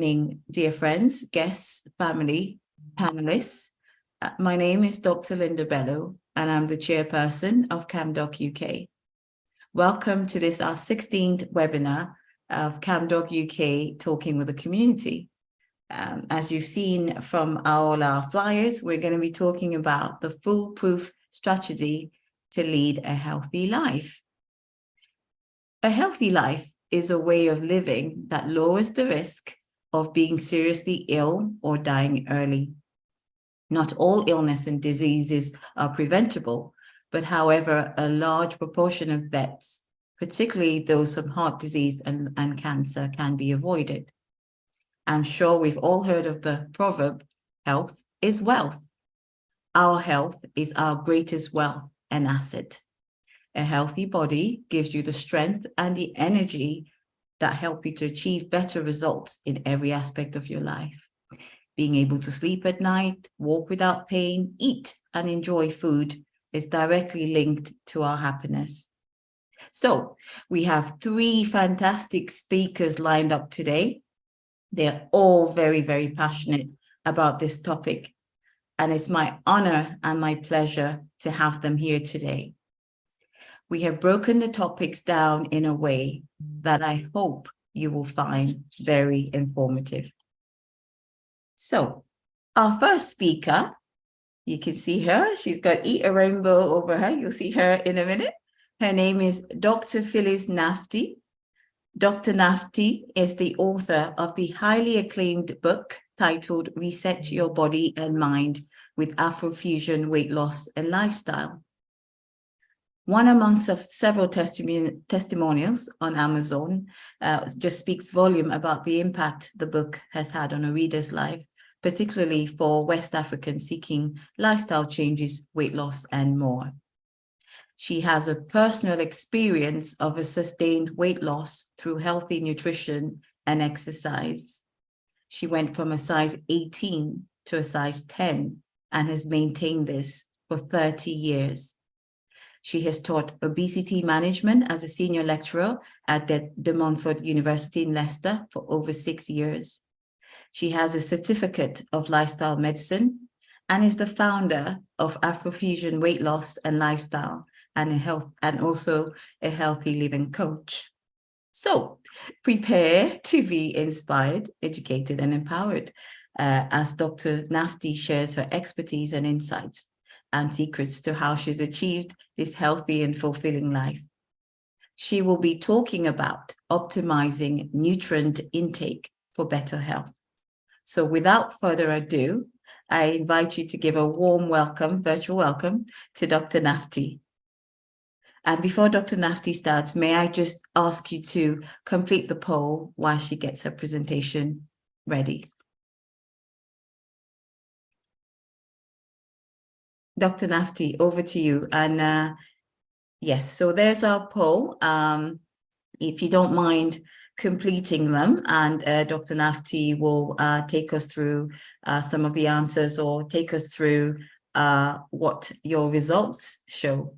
evening, dear friends, guests, family, panelists. My name is Dr. Linda Bello, and I'm the chairperson of CamDocUK. Welcome to this, our 16th webinar of CamDocUK Talking with the Community. As you've seen from all our flyers, we're going to be talking about the foolproof strategy to lead a healthy life. A healthy life is a way of living that lowers the risk of being seriously ill or dying early. Not all illness and diseases are preventable, but however, a large proportion of deaths, particularly those from heart disease and cancer, can be avoided. I'm sure we've all heard of the proverb, health is wealth. Our health is our greatest wealth and asset. A healthy body gives you the strength and the energy that help you to achieve better results in every aspect of your life. Being able to sleep at night, walk without pain, eat and enjoy food is directly linked to our happiness. So we have 3 fantastic speakers lined up today. They're all very, very passionate about this topic. And it's my honor and my pleasure to have them here today. We have broken the topics down in a way that I hope you will find very informative. So our first speaker, you can see her. She's got Eat a Rainbow over her. You'll see her in a minute. Her name is Dr. Phyllis Nafty. Dr. Nafty is the author of the highly acclaimed book titled Reset Your Body and Mind with Afrofusion Weight Loss and Lifestyle. One amongst of several testimonials on Amazon just speaks volume about the impact the book has had on a reader's life, particularly for West Africans seeking lifestyle changes, weight loss, and more. She has a personal experience of a sustained weight loss through healthy nutrition and exercise. She went from a size 18 to a size 10 and has maintained this for 30 years. She has taught obesity management as a senior lecturer at De Montfort University in Leicester for over 6 years. She has a certificate of lifestyle medicine and is the founder of Afrofusion Weight Loss and Lifestyle, and also a healthy living coach. So prepare to be inspired, educated, and empowered as Dr. Nafty shares her expertise and insights and secrets to how she's achieved this healthy and fulfilling life. She will be talking about optimizing nutrient intake for better health. So without further ado, I invite you to give a warm welcome, virtual welcome, to Dr. Nafty. And before Dr. Nafty starts, may I just ask you to complete the poll while she gets her presentation ready. Dr. Nafty, over to you. And yes, so there's our poll. If you don't mind completing them, and Dr. Nafty will take us through some of the answers or take us through what your results show.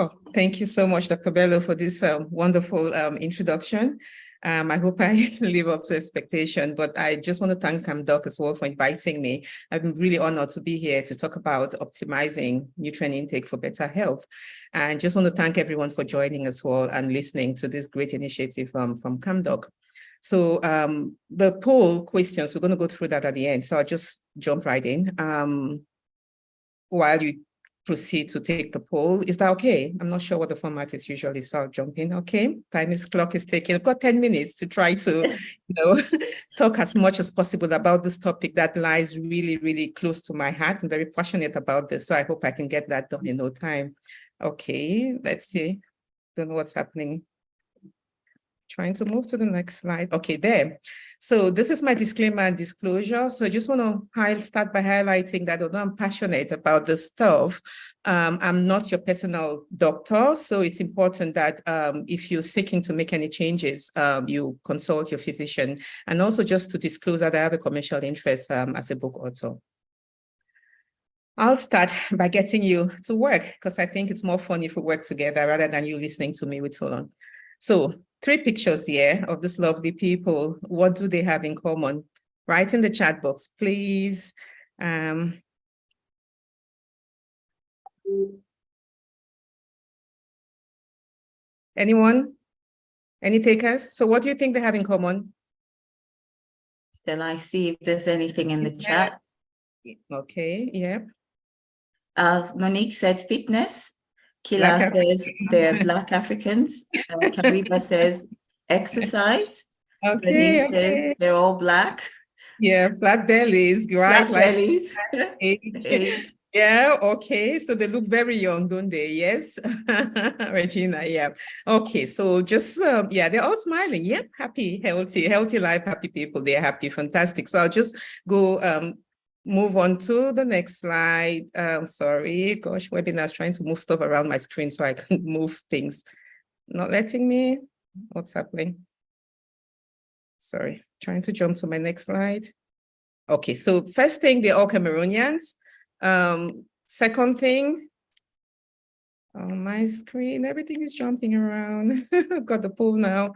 Oh, thank you so much, Dr. Bello, for this wonderful introduction. I hope I live up to expectation, but I just want to thank CamDoc as well for inviting me. I'm really honored to be here to talk about optimizing nutrient intake for better health. And just want to thank everyone for joining as well and listening to this great initiative from CamDoc. So the poll questions, we're going to go through that at the end. So I'll just jump right in. While you proceed to take the poll. Is that okay? I'm not sure what the format is usually, so I'll jump in. Okay, clock is ticking. I've got 10 minutes to try to, talk as much as possible about this topic that lies really, really close to my heart. I'm very passionate about this, so I hope I can get that done in no time. Okay, let's see. Don't know what's happening. Trying to move to the next slide. Okay, there. So this is my disclaimer and disclosure. So I just want to start by highlighting that although I'm passionate about this stuff, I'm not your personal doctor. So it's important that if you're seeking to make any changes, you consult your physician. And also just to disclose that I have a commercial interest as a book author. I'll start by getting you to work because I think it's more fun if we work together rather than you listening to me with so long. So 3 pictures here of these lovely people. What do they have in common? Write in the chat box, please. Anyone? Any takers? So what do you think they have in common? Shall I see if there's anything in the chat? Okay, yeah. Monique said fitness. Kila Black says they're Black Africans. Kariba says exercise. Okay, Monique says they're all Black. Yeah, flat bellies, right? Flat bellies. Age. Yeah, okay. So they look very young, don't they? Yes. Regina, yeah. Okay, so just, yeah, they're all smiling. Yeah, happy, healthy life, happy people. They're happy, fantastic. So I'll just go move on to the next slide. Sorry, gosh, webinar's trying to move stuff around my screen so I can move things. Not letting me. What's happening? Sorry, trying to jump to my next slide. Okay, so first thing, they're all Cameroonians. Second thing, on my screen, everything is jumping around. I've got the poll now.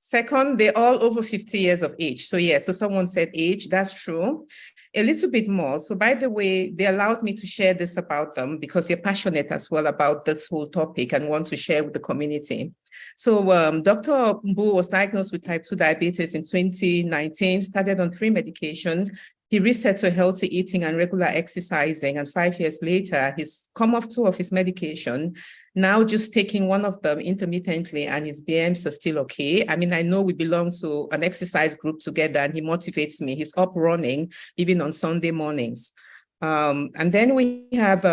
Second, they're all over 50 years of age. So yeah, so someone said age, that's true. A little bit more. So by the way, they allowed me to share this about them because they're passionate as well about this whole topic and want to share with the community. So Dr. Mbu was diagnosed with type 2 diabetes in 2019, started on 3 medications. He reset to healthy eating and regular exercising. And 5 years later, he's come off 2 of his medication, now just taking 1 of them intermittently, and his BMs are still okay. I mean, I know we belong to an exercise group together and he motivates me. He's up running even on Sunday mornings. And then we have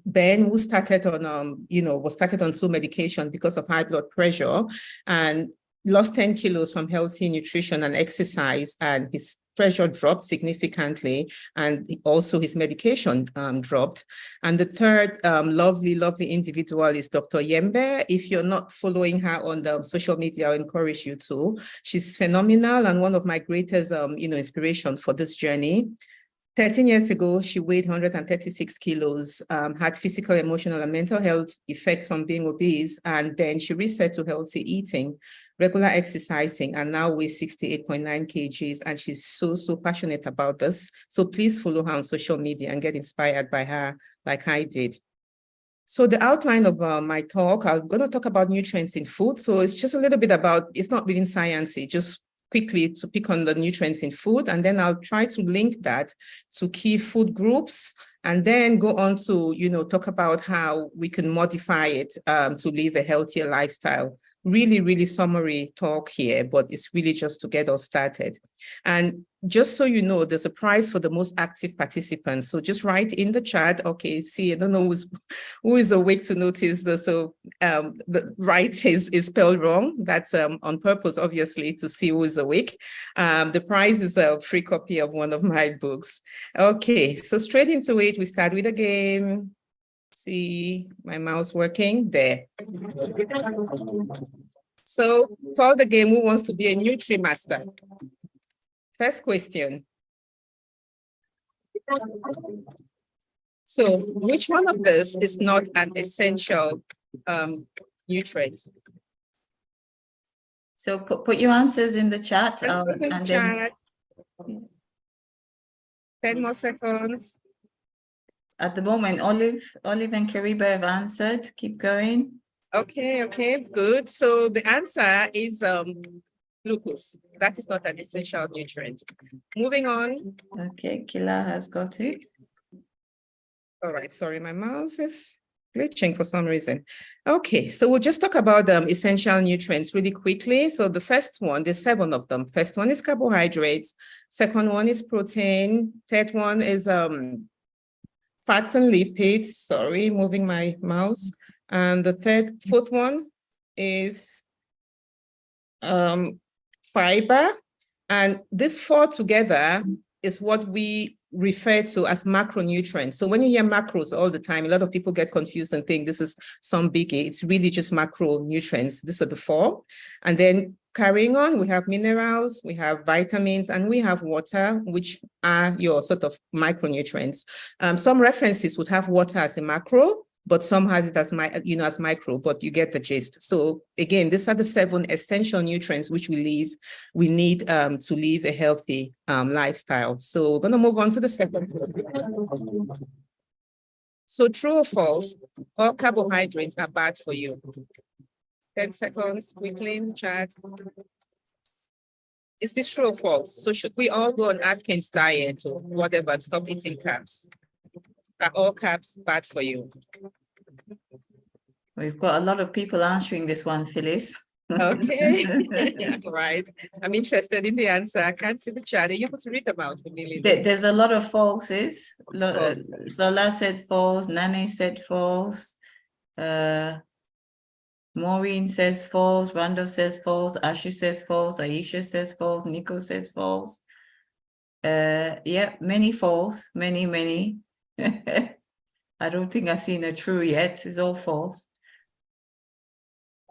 Ben, who started on, was started on 2 medications because of high blood pressure and lost 10 kilos from healthy nutrition and exercise, and his pressure dropped significantly, and also his medication dropped. And the third lovely individual is Dr. Yembe. If you're not following her on the social media, I encourage you to. She's phenomenal and one of my greatest inspiration for this journey. 13 years ago, she weighed 136 kilos, had physical, emotional, and mental health effects from being obese, and then she reset to healthy eating, regular exercising, and now weighs 68.9 kgs, and she's so passionate about this. So please follow her on social media and get inspired by her like I did. So the outline of my talk, I'm going to talk about nutrients in food. So it's just a little bit about, it's not really sciencey, just quickly to pick on the nutrients in food, and then I'll try to link that to key food groups, and then go on to, talk about how we can modify it to live a healthier lifestyle. Really summary talk here, but it's really just to get us started. And just so you know, there's a prize for the most active participants. So just write in the chat. Okay, see, I don't know who is awake to notice this. So the right is spelled wrong. That's on purpose, obviously, to see who is awake. The prize is a free copy of one of my books. Okay, so straight into it, we start with a game. See my mouse working there. So call the game, who wants to be a Nutri-Master? First question. So which one of this is not an essential nutrient? So put your answers in the chat. Then 10 more seconds. At the moment, Olive and Kariba have answered. Keep going. Okay, good. So the answer is glucose. That is not an essential nutrient. Moving on. Okay, Kila has got it. All right, sorry, my mouse is glitching for some reason. Okay, so we'll just talk about essential nutrients really quickly. So the first one, there's 7 of them. First one is carbohydrates. Second one is protein. Third one is fats and lipids. Sorry, moving my mouse. And the fourth one, is fiber. And these four together is what we refer to as macronutrients. So when you hear macros all the time, a lot of people get confused and think this is some biggie. It's really just macronutrients. These are the four. And then carrying on, we have minerals, we have vitamins, and we have water, which are your sort of micronutrients. Some references would have water as a macro, but some has it as as micro, but you get the gist. So again, these are the 7 essential nutrients which we need to live a healthy lifestyle. So we're going to move on to the second question. So true or false, all carbohydrates are bad for you? 10 seconds, quickly in the chat. Is this true or false? So should we all go on Atkins diet or whatever and stop eating carbs? Are all carbs bad for you? We've got a lot of people answering this one, Phyllis. Okay, right. I'm interested in the answer. I can't see the chat. Are you able to read them out for me, Lily? There's a lot of falses. Zola said false, Nane said false, Maureen says false, Randall says false, Ashley says false, Aisha says false, Nico says false. Yeah, many false, many. I don't think I've seen a true yet. It's all false.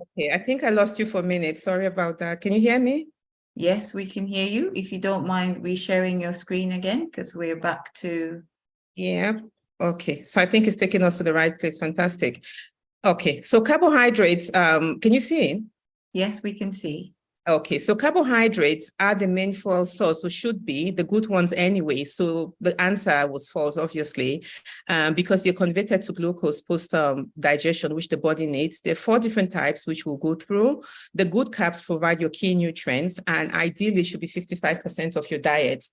Okay, I think I lost you for a minute. Sorry about that. Can you hear me? Yes, we can hear you. If you don't mind resharing your screen again, because we're back to... Yeah, okay. So I think it's taking us to the right place. Fantastic. Okay, so carbohydrates, can you see? Yes, we can see. Okay, so carbohydrates are the main fuel source, or should be the good ones anyway. So the answer was false, obviously, because you're converted to glucose post digestion, which the body needs. There are 4 different types, which we'll go through. The good carbs provide your key nutrients, and ideally should be 55% of your diet.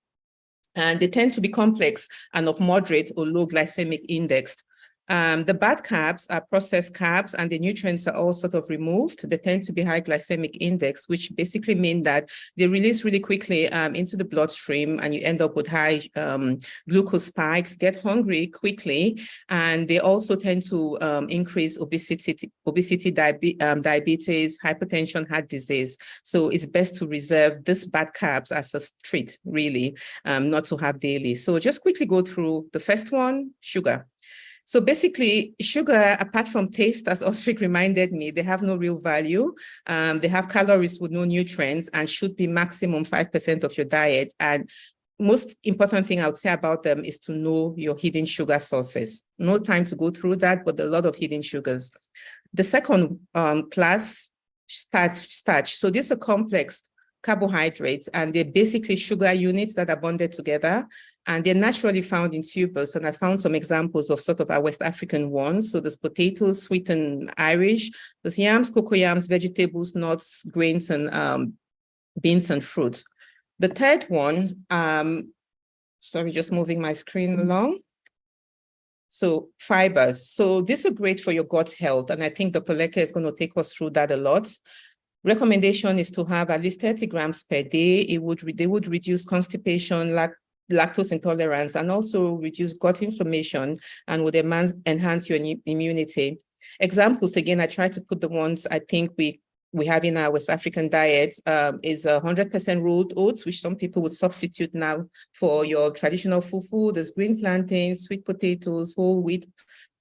And they tend to be complex and of moderate or low glycemic index. The bad carbs are processed carbs, and the nutrients are all sort of removed. They tend to be high glycemic index, which basically mean that they release really quickly into the bloodstream, and you end up with high glucose spikes, get hungry quickly, and they also tend to increase obesity, diabetes, hypertension, heart disease. So it's best to reserve this bad carbs as a treat, really, not to have daily. So just quickly go through the first one, sugar. So basically, sugar, apart from taste, as Osric reminded me, they have no real value. They have calories with no nutrients and should be maximum 5% of your diet. And most important thing I would say about them is to know your hidden sugar sources. No time to go through that, but a lot of hidden sugars. The second class, starch. So these are complex carbohydrates, and they're basically sugar units that are bonded together, and they're naturally found in tubers. And I found some examples of sort of our West African ones. So there's potatoes, sweet and Irish, there's yams, cocoyams, vegetables, nuts, grains, and beans and fruits. The third one, sorry, just moving my screen along. So fibers. So these are great for your gut health. And I think Dr. Leke is going to take us through that a lot. Recommendation is to have at least 30 grams per day. They would reduce constipation, lactose intolerance, and also reduce gut inflammation, and would enhance your immunity. Examples, again, I try to put the ones I think we have in our West African diet, is 100% rolled oats, which some people would substitute now for your traditional fufu. There's green plantains, sweet potatoes, whole wheat,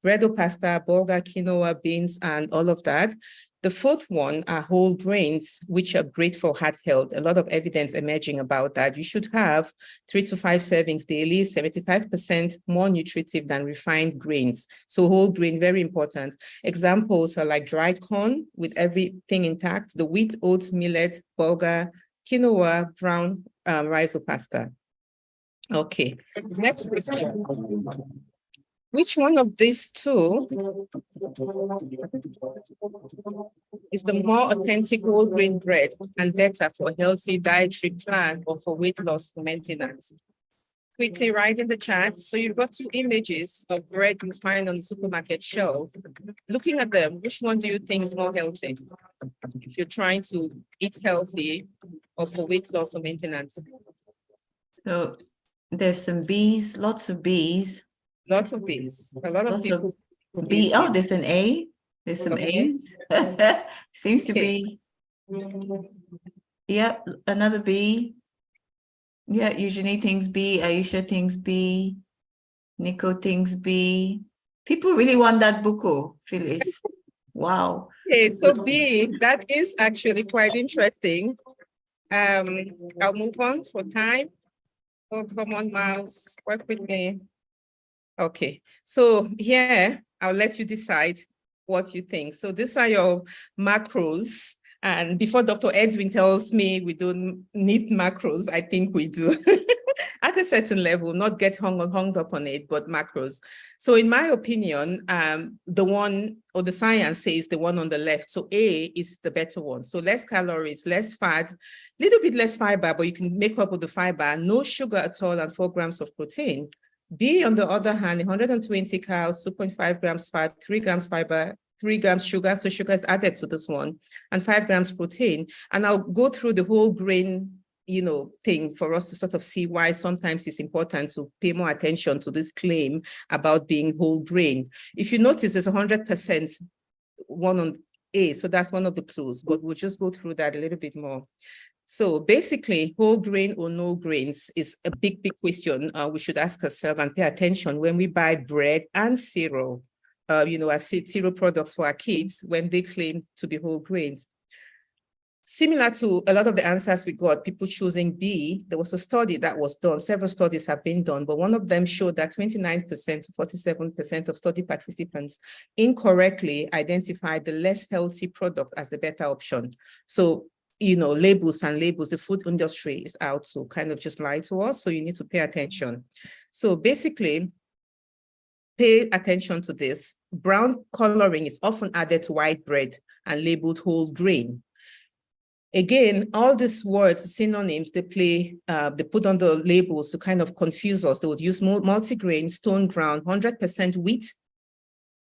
bread or pasta, bulgur, quinoa, beans, and all of that. The fourth one are whole grains, which are great for heart health. A lot of evidence emerging about that. You should have 3 to 5 servings daily, 75% more nutritive than refined grains. So whole grain, very important. Examples are like dried corn with everything intact, the wheat, oats, millet, bulgur, quinoa, brown rice or pasta. Okay, next question. Which one of these two is the more authentic whole grain bread and better for healthy dietary plan or for weight loss maintenance? Quickly write in the chat. So you've got 2 images of bread you find on the supermarket shelf. Looking at them, which one do you think is more healthy if you're trying to eat healthy or for weight loss or maintenance? So there's some B's, lots of B's. Lots of B's. A lot of people. B. Oh, there's an A. There's some Okay. A's. Seems to Okay. be, yep, another B. Yeah, Eugenie thinks B, Aisha thinks B, Nico thinks B. People really want that book, oh, Phyllis. Wow. Okay, so B, that is actually quite interesting. I'll move on for time. Oh, come on, Miles, work with me. Okay, so here, I'll let you decide what you think. So these are your macros. And before Dr. Edwin tells me we don't need macros, I think we do. At a certain level, not get hung up on it, but macros. So in my opinion, the one, or the science says the one on the left, so A is the better one. So less calories, less fat, little bit less fiber, but you can make up with the fiber, no sugar at all, and 4 grams of protein. B, on the other hand, 120 calories, 2.5 grams fat, 3 grams fiber, 3 grams sugar, so sugar is added to this one, and 5 grams protein. And I'll go through the whole grain, thing for us to sort of see why sometimes it's important to pay more attention to this claim about being whole grain. If you notice, there's 100% one on A, so that's one of the clues, but we'll just go through that a little bit more. So basically, whole grain or no grains is a big, big question we should ask ourselves and pay attention when we buy bread and cereal, as cereal products for our kids when they claim to be whole grains. Similar to a lot of the answers we got, people choosing B, there was a study that was done, several studies have been done, but one of them showed that 29% to 47% of study participants incorrectly identified the less healthy product as the better option. So, labels, the food industry is out to kind of just lie to us, so you need to pay attention. So basically, pay attention to this. Brown coloring is often added to white bread and labeled whole grain. Again, all these words, synonyms, they put on the labels to kind of confuse us. They would use multigrain, stone ground, 100% wheat,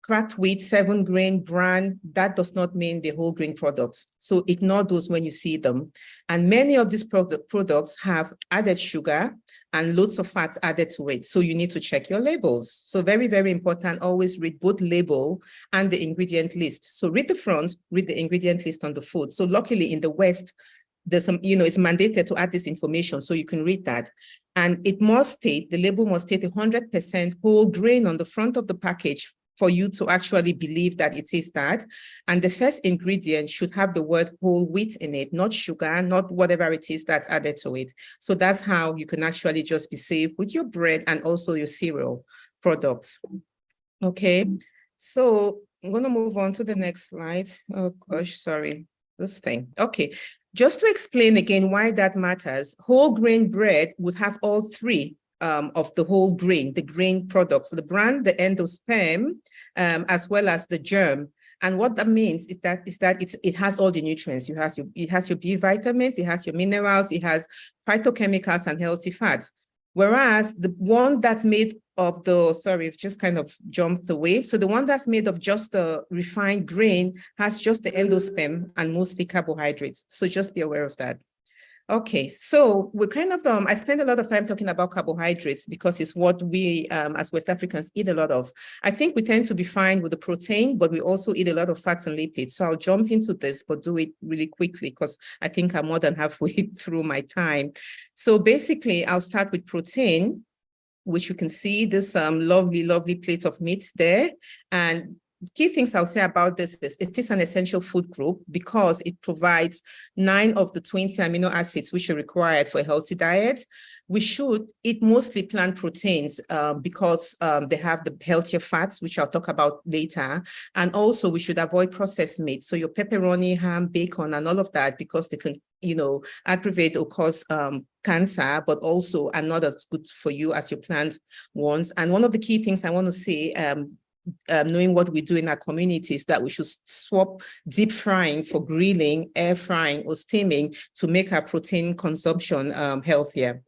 cracked wheat, 7-grain, bran. That does not mean the whole grain products. So ignore those when you see them. And many of these products have added sugar and loads of fats added to it. So you need to check your labels. So very, very important, always read both label and the ingredient list. So read the front, read the ingredient list on the food. So luckily in the West, there's some, it's mandated to add this information, so you can read that. And it must state, the label must state 100% whole grain on the front of the package for you to actually believe that it is that. And the first ingredient should have the word whole wheat in it, not sugar, not whatever it is that's added to it. So that's how you can actually just be safe with your bread and also your cereal products. Okay, so I'm going to move on to the next slide. Oh gosh, sorry, this thing. Okay, just to explain again why that matters, whole grain bread would have all three of the whole grain, the grain products, so the bran, the endosperm, as well as the germ. And what that means is that it has all the nutrients. It has your B vitamins, it has your minerals, it has phytochemicals and healthy fats. Whereas the one that's made of it just kind of jumped away. So the one that's made of just the refined grain has just the endosperm and mostly carbohydrates. So just be aware of that. Okay, so we kind of, I spend a lot of time talking about carbohydrates because it's what we as West Africans eat a lot of. I think we tend to be fine with the protein, but we also eat a lot of fats and lipids. So I'll jump into this, but do it really quickly because I think I'm more than halfway through my time. So basically, I'll start with protein, which you can see this lovely, lovely plate of meat there. And key things I'll say about this is it is an essential food group because it provides 9 of the 20 amino acids which are required for a healthy diet. We should eat mostly plant proteins because they have the healthier fats, which I'll talk about later. And also we should avoid processed meat. So your pepperoni, ham, bacon, and all of that, because they can, aggravate or cause cancer, but also are not as good for you as your plant ones. And one of the key things I want to say, knowing what we do in our communities, that we should swap deep frying for grilling, air frying, or steaming to make our protein consumption healthier.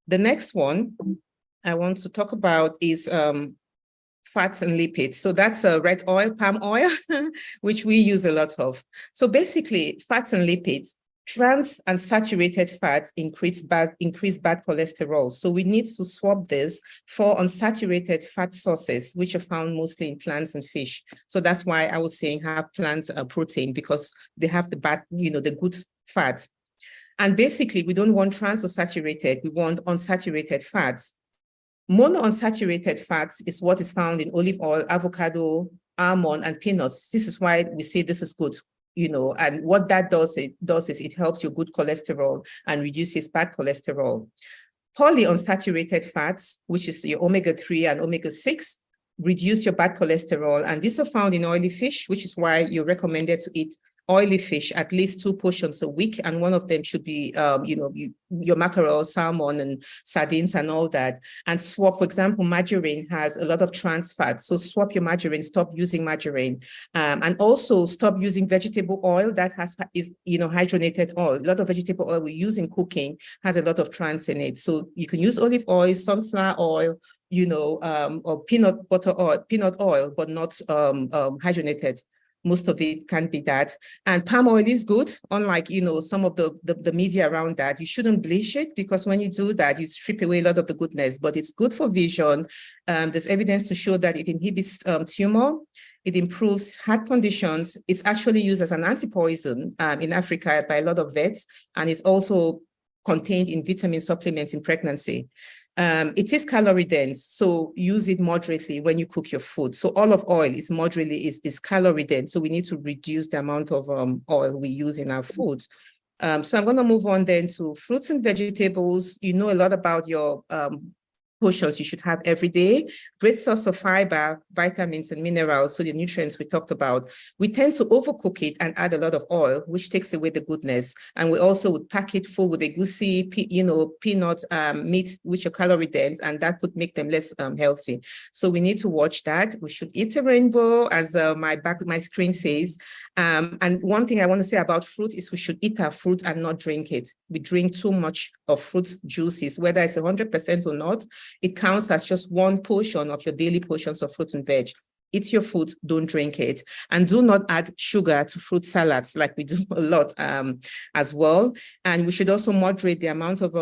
The next one I want to talk about is fats and lipids. So that's red oil, palm oil, which we use a lot of. So basically, fats and lipids, Trans and saturated fats increase bad cholesterol. So we need to swap this for unsaturated fat sources, which are found mostly in plants and fish. So that's why I was saying have plant protein, because they have the bad, the good fat. And basically, we don't want trans or saturated. We want unsaturated fats. Monounsaturated fats is what is found in olive oil, avocado, almond, and peanuts. This is why we say this is good, and what that does is it helps your good cholesterol and reduces bad cholesterol. Polyunsaturated fats, which is your omega-3 and omega-6, reduce your bad cholesterol. And these are found in oily fish, which is why you're recommended to eat oily fish at least 2 portions a week, and one of them should be your mackerel, salmon, and sardines and all that. And swap, for example, margarine has a lot of trans fats, so swap your margarine, stop using margarine, and also stop using vegetable oil that is hydrogenated oil. A lot of vegetable oil we use in cooking has a lot of trans in it, so you can use olive oil, sunflower oil, or peanut oil, but not hydrogenated. Most of it can be that. And palm oil is good, unlike, some of the media around that. You shouldn't bleach it, because when you do that, you strip away a lot of the goodness, but it's good for vision. There's evidence to show that it inhibits tumor. It improves heart conditions. It's actually used as an anti-poison in Africa by a lot of vets, and it's also contained in vitamin supplements in pregnancy. It is calorie dense, so use it moderately when you cook your food. So olive oil is moderately is calorie dense, so we need to reduce the amount of oil we use in our food. So I'm going to move on then to fruits and vegetables. You know a lot about your portions you should have every day. Great source of fiber, vitamins, and minerals, so the nutrients we talked about. We tend to overcook it and add a lot of oil, which takes away the goodness. And we also would pack it full with egusi, peanuts, meat, which are calorie dense, and that could make them less healthy. So we need to watch that. We should eat a rainbow, as my screen says. And one thing I want to say about fruit is we should eat our fruit and not drink it. We drink too much of fruit juices, whether it's 100% or not. It counts as just 1 portion of your daily portions of fruit and veg. Eat your food, don't drink it. And do not add sugar to fruit salads, like we do a lot as well. And we should also moderate the amount of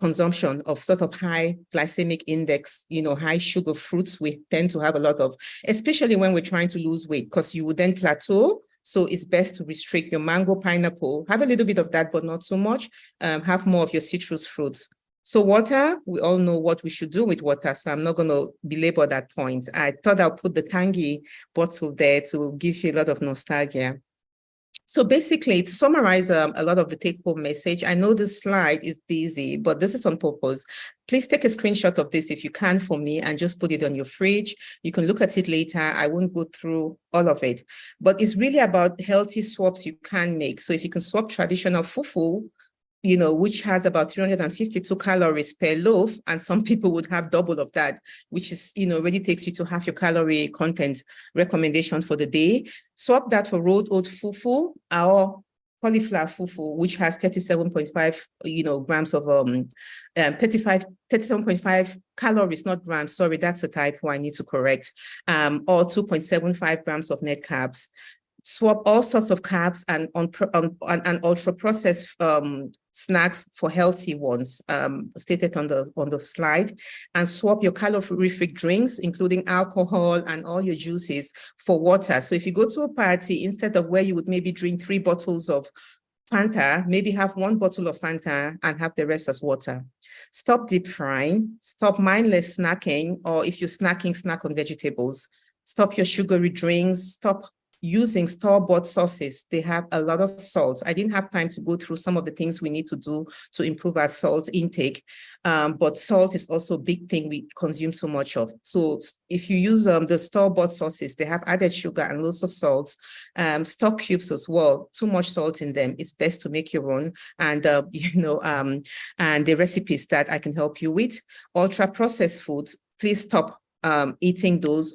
consumption of sort of high glycemic index, high sugar fruits. We tend to have a lot of, especially when we're trying to lose weight, because you would then plateau. So it's best to restrict your mango, pineapple, have a little bit of that, but not so much. Have more of your citrus fruits. So water, we all know what we should do with water, so I'm not going to belabor that point. I thought I'll put the Tangy bottle there to give you a lot of nostalgia. So basically, to summarize a lot of the take-home message, I know this slide is busy, but this is on purpose. Please take a screenshot of this if you can for me and just put it on your fridge. You can look at it later. I won't go through all of it, but it's really about healthy swaps you can make. So if you can swap traditional fufu, which has about 352 calories per loaf, and some people would have double of that, which is, already takes you to half your calorie content recommendation for the day. Swap that for rolled oat fufu or cauliflower fufu, which has 37.5, grams of 37.5 calories, not grams. Sorry, that's a typo I need to correct. Or 2.75 grams of net carbs. Swap all sorts of carbs and ultra processed snacks for healthy ones, stated on the slide, and swap your calorific drinks, including alcohol and all your juices, for water. So if you go to a party, instead of where you would maybe drink 3 bottles of Fanta, maybe have 1 bottle of Fanta and have the rest as water. Stop deep frying, stop mindless snacking, or if you're snacking, snack on vegetables. Stop your sugary drinks, stop using store-bought sauces. They have a lot of salt. I didn't have time to go through some of the things we need to do to improve our salt intake, but salt is also a big thing we consume too much of. So if you use the store-bought sauces, they have added sugar and lots of salt. Stock cubes as well, too much salt in them. It's best to make your own, and and the recipes that I can help you with. Ultra-processed foods, please stop eating those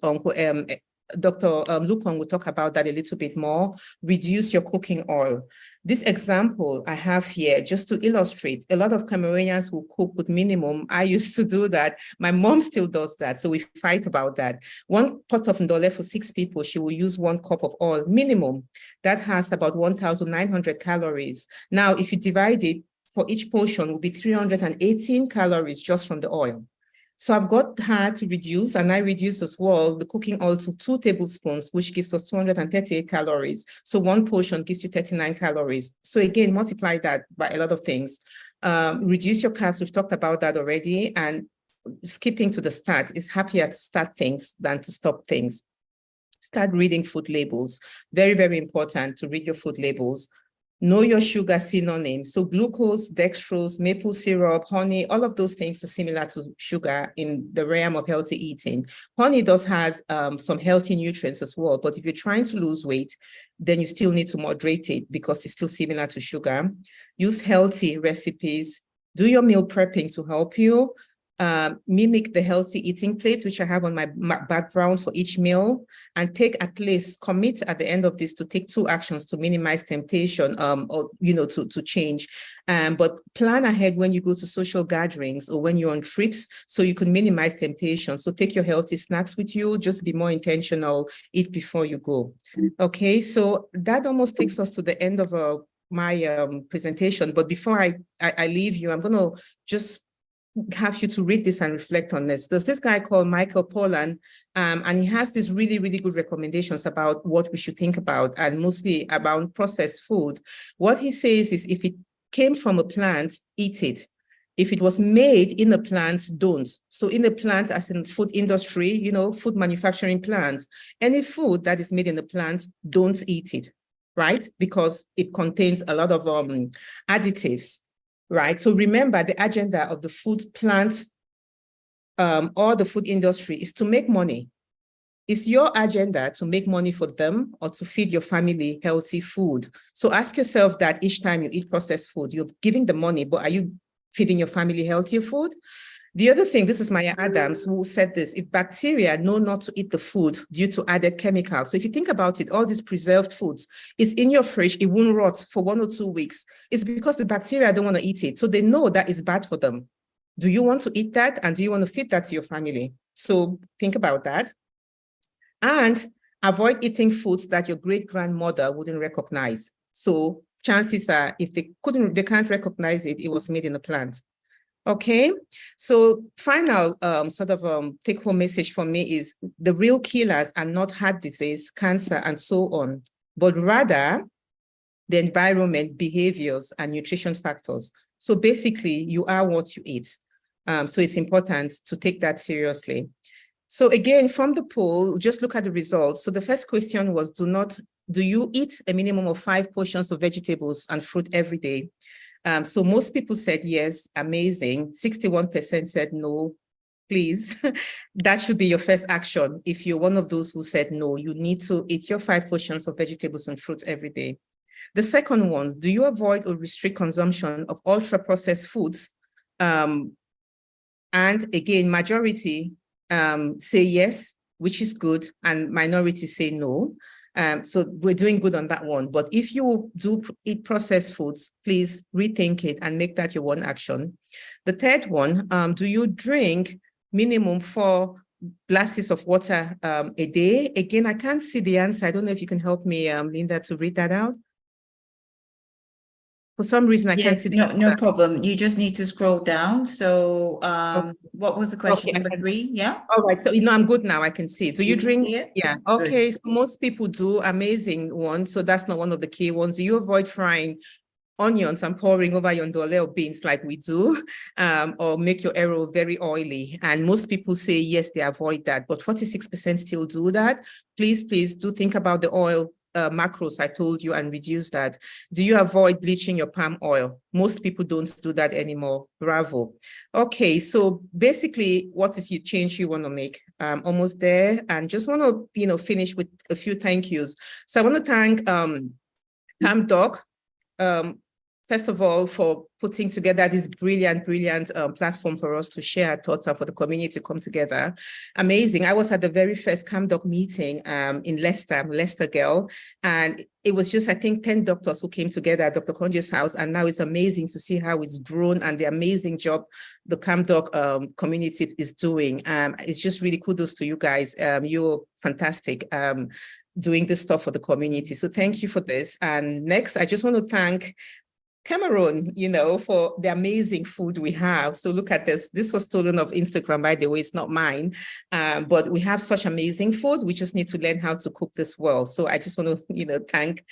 Dr. Lukong will talk about that a little bit more. Reduce your cooking oil. This example I have here, just to illustrate, a lot of Cameroonians will cook with minimum. I used to do that. My mom still does that, so we fight about that. 1 pot of ndole for 6 people, she will use 1 cup of oil, minimum. That has about 1,900 calories. Now, if you divide it, for each portion will be 318 calories just from the oil. So I've got her to reduce, and I reduce as well, the cooking oil to 2 tablespoons, which gives us 238 calories. So 1 portion gives you 39 calories. So again, multiply that by a lot of things. Reduce your carbs, we've talked about that already, and skipping to the start is happier to start things than to stop things. Start reading food labels. Very, very important to read your food labels. Know your sugar synonyms. So glucose, dextrose, maple syrup, honey, all of those things are similar to sugar in the realm of healthy eating. Honey has some healthy nutrients as well, but if you're trying to lose weight, then you still need to moderate it because it's still similar to sugar. Use healthy recipes. Do your meal prepping to help you. Mimic the healthy eating plate, which I have on my background for each meal, and take at least, commit at the end of this to take 2 actions to minimize temptation, or, to change. But plan ahead when you go to social gatherings or when you're on trips so you can minimize temptation. So take your healthy snacks with you, just be more intentional, eat before you go. Okay, so that almost takes us to the end of my presentation. But before I leave you, I'm going to just have you to read this and reflect on this. There's this guy called Michael Pollan, and he has these really, really good recommendations about what we should think about, and mostly about processed food. What he says is, if it came from a plant, eat it. If it was made in a plant, don't. So in a plant, as in food industry, food manufacturing plants, any food that is made in a plant, don't eat it, right? Because it contains a lot of additives. Right. So remember, the agenda of the food plant or the food industry is to make money. Is your agenda to make money for them or to feed your family healthy food? So ask yourself that each time you eat processed food, you're giving the money, but are you feeding your family healthier food? The other thing, this is Maya Adams who said this: if bacteria know not to eat the food due to added chemicals. So if you think about it, all these preserved foods is in your fridge, it won't rot for 1 or 2 weeks. It's because the bacteria don't want to eat it. So they know that it's bad for them. Do you want to eat that? And do you want to feed that to your family? So think about that. And avoid eating foods that your great-grandmother wouldn't recognize. So chances are, if they can't recognize it, it was made in a plant. Okay, so final take-home message for me is the real killers are not heart disease, cancer, and so on, but rather the environment, behaviors, and nutrition factors. So basically, you are what you eat. So it's important to take that seriously. So again, from the poll, just look at the results. So the first question was, do you eat a minimum of 5 portions of vegetables and fruit every day? So most people said yes, amazing. 61% said no, please. That should be your first action. If you're one of those who said no, you need to eat your 5 portions of vegetables and fruits every day. The second one, do you avoid or restrict consumption of ultra-processed foods? And again, majority say yes, which is good, and minority say no. So we're doing good on that one. But if you do eat processed foods, please rethink it and make that your one action. The third one, do you drink minimum 4 glasses of water a day? Again, I can't see the answer. I don't know if you can help me, Linda, to read that out. For some reason, I can't see the no problem. You just need to scroll down. So what was the question? Number 3? Yeah. All right. So, I'm good now. I can see it. Do you drink? See it? Yeah. Okay. So most people do. Amazing one. So that's not one of the key ones. Do you avoid frying onions and pouring over your ndole or beans like we do, or make your arrow very oily? And most people say yes, they avoid that, but 46% still do that. Please do think about the oil macros I told you and reduce that. Do you avoid bleaching your palm oil? Most people don't do that anymore. Bravo. Okay, so basically, what is your change you want to make? Almost there, and just want to finish with a few thank yous. So I want to thank CamDoc first of all, for putting together this brilliant platform for us to share our thoughts and for the community to come together. Amazing. I was at the very first CamDoc meeting in Leicester girl, and it was just, I think, 10 doctors who came together at Dr. Konje's house, and now it's amazing to see how it's grown and the amazing job the CamDoc community is doing. It's just really kudos to you guys. You're fantastic. Doing this stuff for the community. So thank you for this. And next, I just want to thank Cameroon, for the amazing food we have. So look at this. This was stolen off Instagram, by the way, it's not mine. But we have such amazing food. We just need to learn how to cook this well. So I just want to, thank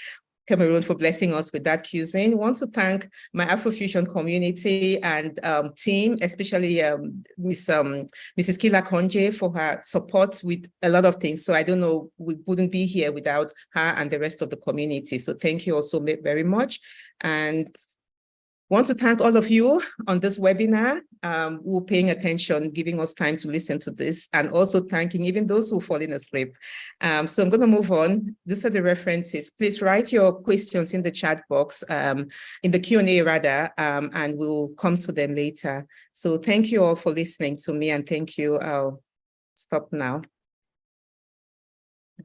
Cameroon for blessing us with that cuisine. I want to thank my Afrofusion community and team, especially Mrs. Kila Konje for her support with a lot of things. So I don't know, we wouldn't be here without her and the rest of the community. So thank you also very much. And want to thank all of you on this webinar who are paying attention, giving us time to listen to this, and also thanking even those who are falling asleep. So I'm going to move on. These are the references. Please write your questions in the chat box, in the Q&A rather, and we'll come to them later. So thank you all for listening to me, and thank you. I'll stop now.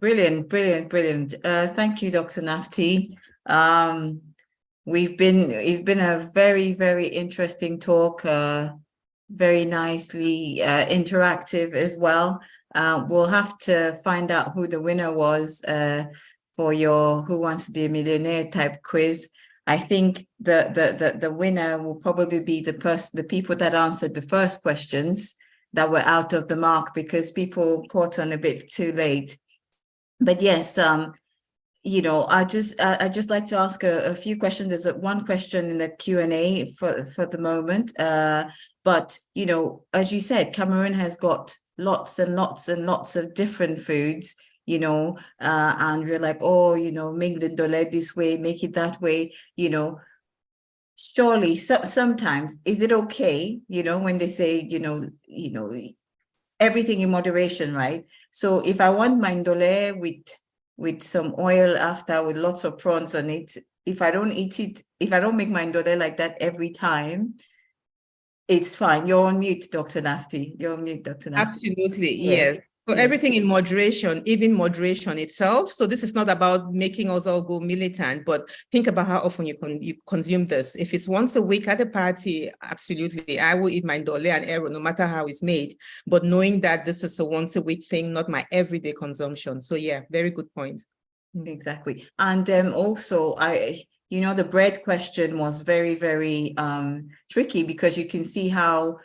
Brilliant, brilliant, brilliant. Thank you, Dr. Nafti. It's been a very, very interesting talk, very nicely interactive as well. We'll have to find out who the winner was for your Who Wants to Be a Millionaire type quiz. I think the winner will probably be the people that answered the first questions that were out of the mark, because people caught on a bit too late. But yes, I just like to ask a few questions. There's one question in the Q&A for the moment. But, as you said, Cameroon has got lots and lots and lots of different foods, and we're like, make the dole this way, make it that way, Surely sometimes, is it okay, when they say, everything in moderation, right? So if I want my ndole with some oil after, with lots of prawns on it, if I don't eat it, if I don't make my ndole like that every time, it's fine. You're on mute, Dr. Nafti. You're on mute, Dr. Nafti. Absolutely, yes. So everything in moderation, even moderation itself. So this is not about making us all go militant, but think about how often you consume this. If it's once a week at a party, absolutely, I will eat my ndole and ero, no matter how it's made. But knowing that this is a once a week thing, not my everyday consumption. So yeah, very good point. Exactly. And also, the bread question was very, very tricky, because you can see how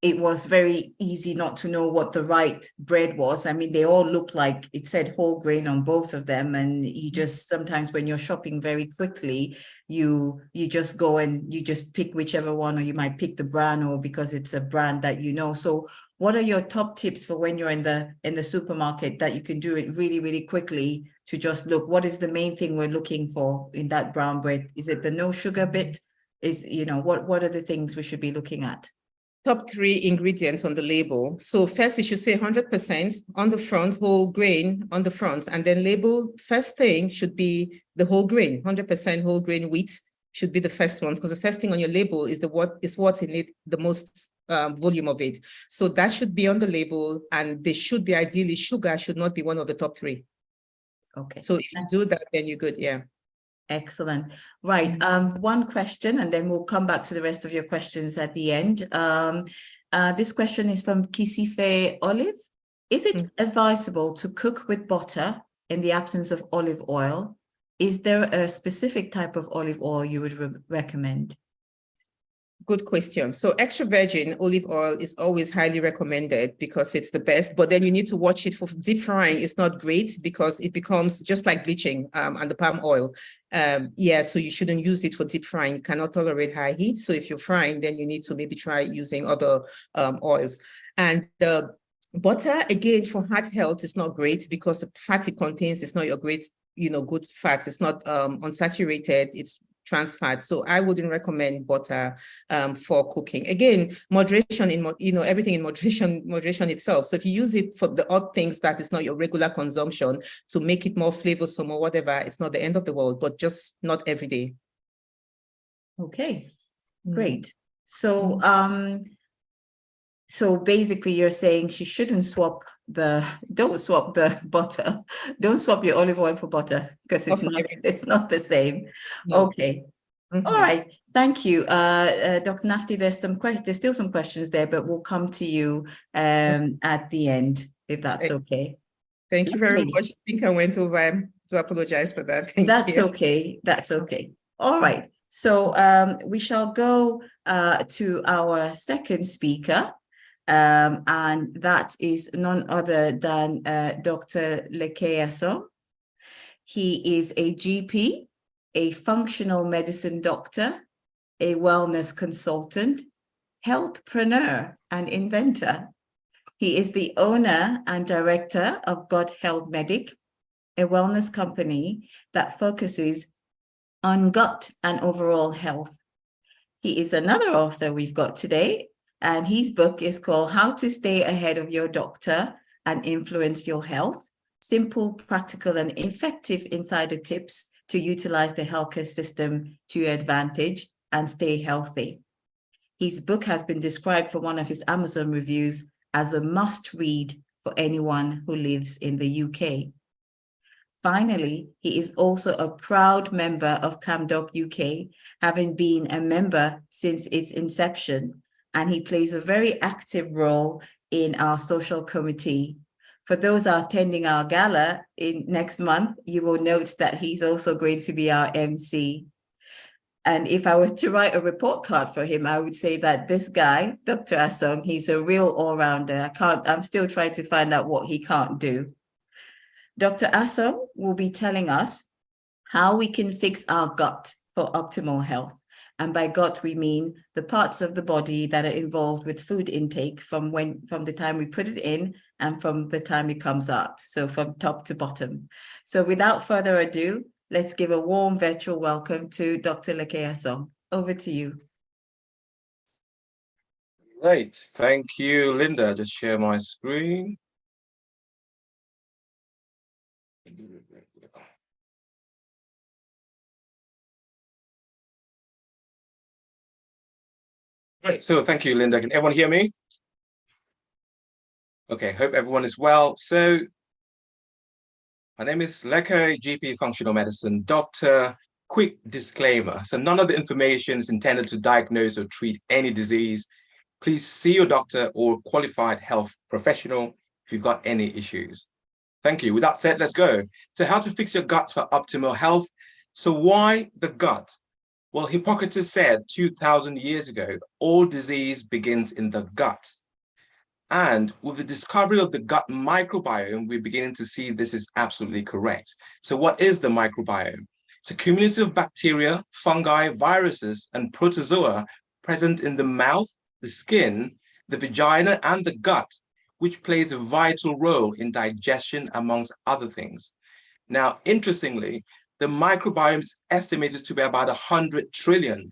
it was very easy not to know what the right bread was. I mean, they all look like it said whole grain on both of them. And you just, sometimes when you're shopping very quickly, you just go and you just pick whichever one, or you might pick the brand, or because it's a brand that So what are your top tips for when you're in the supermarket that you can do it really, really quickly to just look, what is the main thing we're looking for in that brown bread? Is it the no sugar bit? What are the things we should be looking at? Top 3 ingredients on the label. So first, it should say 100% on the front, whole grain on the front, and then label first thing should be the whole grain, 100% whole grain wheat should be the first one, because the first thing on your label is what's in it, the most volume of it. So that should be on the label, and they should be, ideally, sugar should not be one of the top 3. Okay. So if you do that, then you're good. Yeah. Excellent. Right. One question, and then we'll come back to the rest of your questions at the end. This question is from Kisife Olive. Is it advisable to cook with butter in the absence of olive oil? Is there a specific type of olive oil you would recommend? Good question. So extra virgin olive oil is always highly recommended because it's the best, but then you need to watch it for deep frying. It's not great because it becomes just like bleaching and the palm oil. So you shouldn't use it for deep frying. It cannot tolerate high heat. So if you're frying, then you need to maybe try using other oils. And the butter, again, for heart health, is not great because the fat it contains is not your great, good fat. It's not unsaturated. It's trans fat. So I wouldn't recommend butter for cooking. Again, moderation in everything in moderation itself. So if you use it for the odd things that is not your regular consumption to make it more flavorsome or whatever, it's not the end of the world, but just not every day. Okay, Mm. great. So, so basically you're saying she shouldn't don't swap the butter. Don't swap your olive oil for butter because it's not the same. No. Okay. Mhm. All right. Thank you. Dr. Nafti, there's still some questions there, but we'll come to you at the end, if that's okay. Thank you very Lovely. much. I think I went over. I do apologize for that. Thank That's you. okay. That's okay. All right. So we shall go to our second speaker, and that is none other than Dr. Lekeaso. He is a GP, a functional medicine doctor, a wellness consultant, healthpreneur, and inventor. He is the owner and director of Gut Health Medic, a wellness company that focuses on gut and overall health. He is another author we've got today, and his book is called How to Stay Ahead of Your Doctor and Influence Your Health: Simple, Practical, and Effective Insider Tips to Utilize the Healthcare System to your advantage and stay healthy. His book has been described for one of his Amazon reviews as a must-read for anyone who lives in the UK. Finally, he is also a proud member of CamDocUK, having been a member since its inception, and he plays a very active role in our social committee. For those attending our gala next month, you will note that he's also going to be our MC. And if I were to write a report card for him, I would say that this guy, Dr. Asong, he's a real all-rounder. I'm still trying to find out what he can't do. Dr. Asong will be telling us how we can fix our gut for optimal health. And by gut, we mean the parts of the body that are involved with food intake from the time we put it in and from the time it comes out. So from top to bottom. So without further ado, let's give a warm virtual welcome to Dr. Lekeaso. Over to you. Great. Thank you, Linda. Just share my screen. Great. So thank you, Linda. Can everyone hear me? Okay, hope everyone is well. So my name is Leke, GP Functional Medicine Doctor. Quick disclaimer. So none of the information is intended to diagnose or treat any disease. Please see your doctor or qualified health professional if you've got any issues. Thank you. With that said, let's go. So how to fix your gut for optimal health. So why the gut? Well, Hippocrates said 2,000 years ago, all disease begins in the gut. And with the discovery of the gut microbiome, we're beginning to see this is absolutely correct. So what is the microbiome? It's a community of bacteria, fungi, viruses, and protozoa present in the mouth, the skin, the vagina, and the gut, which plays a vital role in digestion, amongst other things. Now, interestingly, the microbiome is estimated to be about 100 trillion,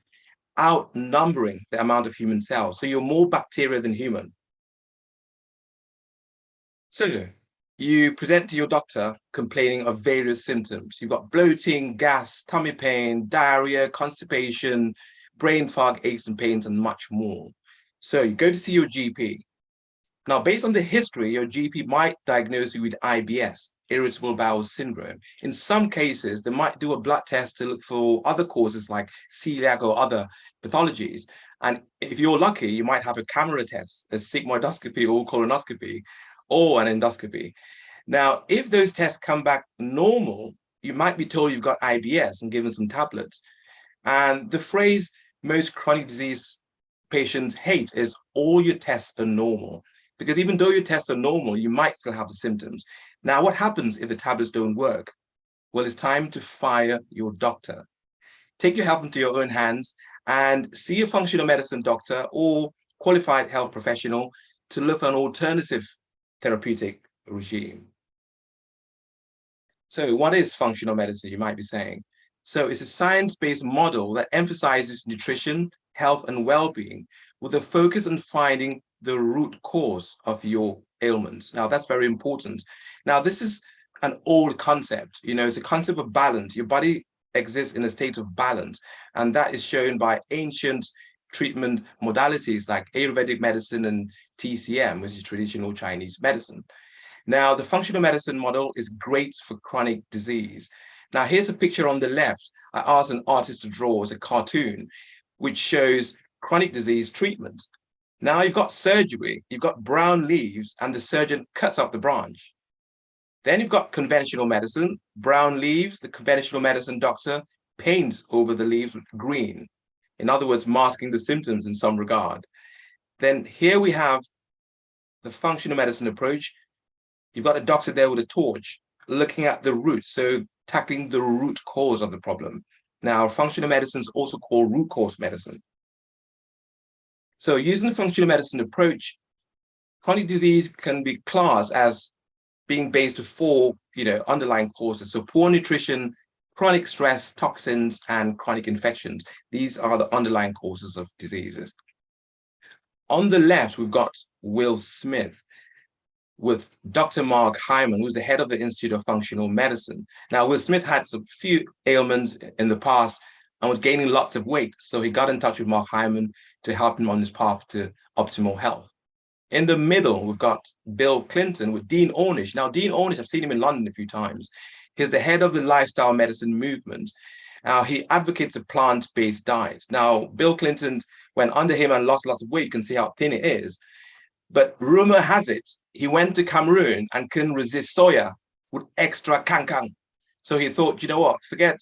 outnumbering the amount of human cells. So you're more bacteria than human. So you present to your doctor complaining of various symptoms. You've got bloating, gas, tummy pain, diarrhea, constipation, brain fog, aches and pains, and much more. So you go to see your GP. Now, based on the history, your GP might diagnose you with IBS, irritable bowel syndrome. In some cases, they might do a blood test to look for other causes like celiac or other pathologies. And if you're lucky, you might have a camera test, a sigmoidoscopy or colonoscopy, or an endoscopy. Now, if those tests come back normal, you might be told you've got IBS and given some tablets. And the phrase most chronic disease patients hate is all your tests are normal. Because even though your tests are normal, you might still have the symptoms. Now, what happens if the tablets don't work? Well, it's time to fire your doctor. Take your health into your own hands and see a functional medicine doctor or qualified health professional to look for an alternative therapeutic regime. So what is functional medicine, you might be saying? So it's a science-based model that emphasizes nutrition, health, and well-being with a focus on finding the root cause of your ailments. Now, that's very important. Now, this is an old concept. You know, it's a concept of balance. Your body exists in a state of balance. And that is shown by ancient treatment modalities like Ayurvedic medicine and TCM, which is traditional Chinese medicine. Now, the functional medicine model is great for chronic disease. Now, here's a picture on the left. I asked an artist to draw as a cartoon, which shows chronic disease treatment. Now you've got surgery, you've got brown leaves, and the surgeon cuts up the branch. Then you've got conventional medicine, brown leaves, the conventional medicine doctor paints over the leaves with green. In other words, masking the symptoms in some regard. Then here we have the functional medicine approach. You've got a doctor there with a torch looking at the root, so tackling the root cause of the problem. Now, functional medicine is also called root cause medicine. So using the functional medicine approach, chronic disease can be classed as being based on four underlying causes. So poor nutrition, chronic stress, toxins, and chronic infections. These are the underlying causes of diseases. On the left, we've got Will Smith with Dr. Mark Hyman, who's the head of the Institute of Functional Medicine. Now, Will Smith had a few ailments in the past and was gaining lots of weight. So he got in touch with Mark Hyman to help him on his path to optimal health. In the middle, we've got Bill Clinton with Dean Ornish. Now, Dean Ornish, I've seen him in London a few times. He's the head of the lifestyle medicine movement. Now, he advocates a plant-based diet. Now, Bill Clinton went under him and lost lots of weight. You can see how thin it is. But rumor has it, he went to Cameroon and couldn't resist soya with extra kangkang. So he thought, you know what, forget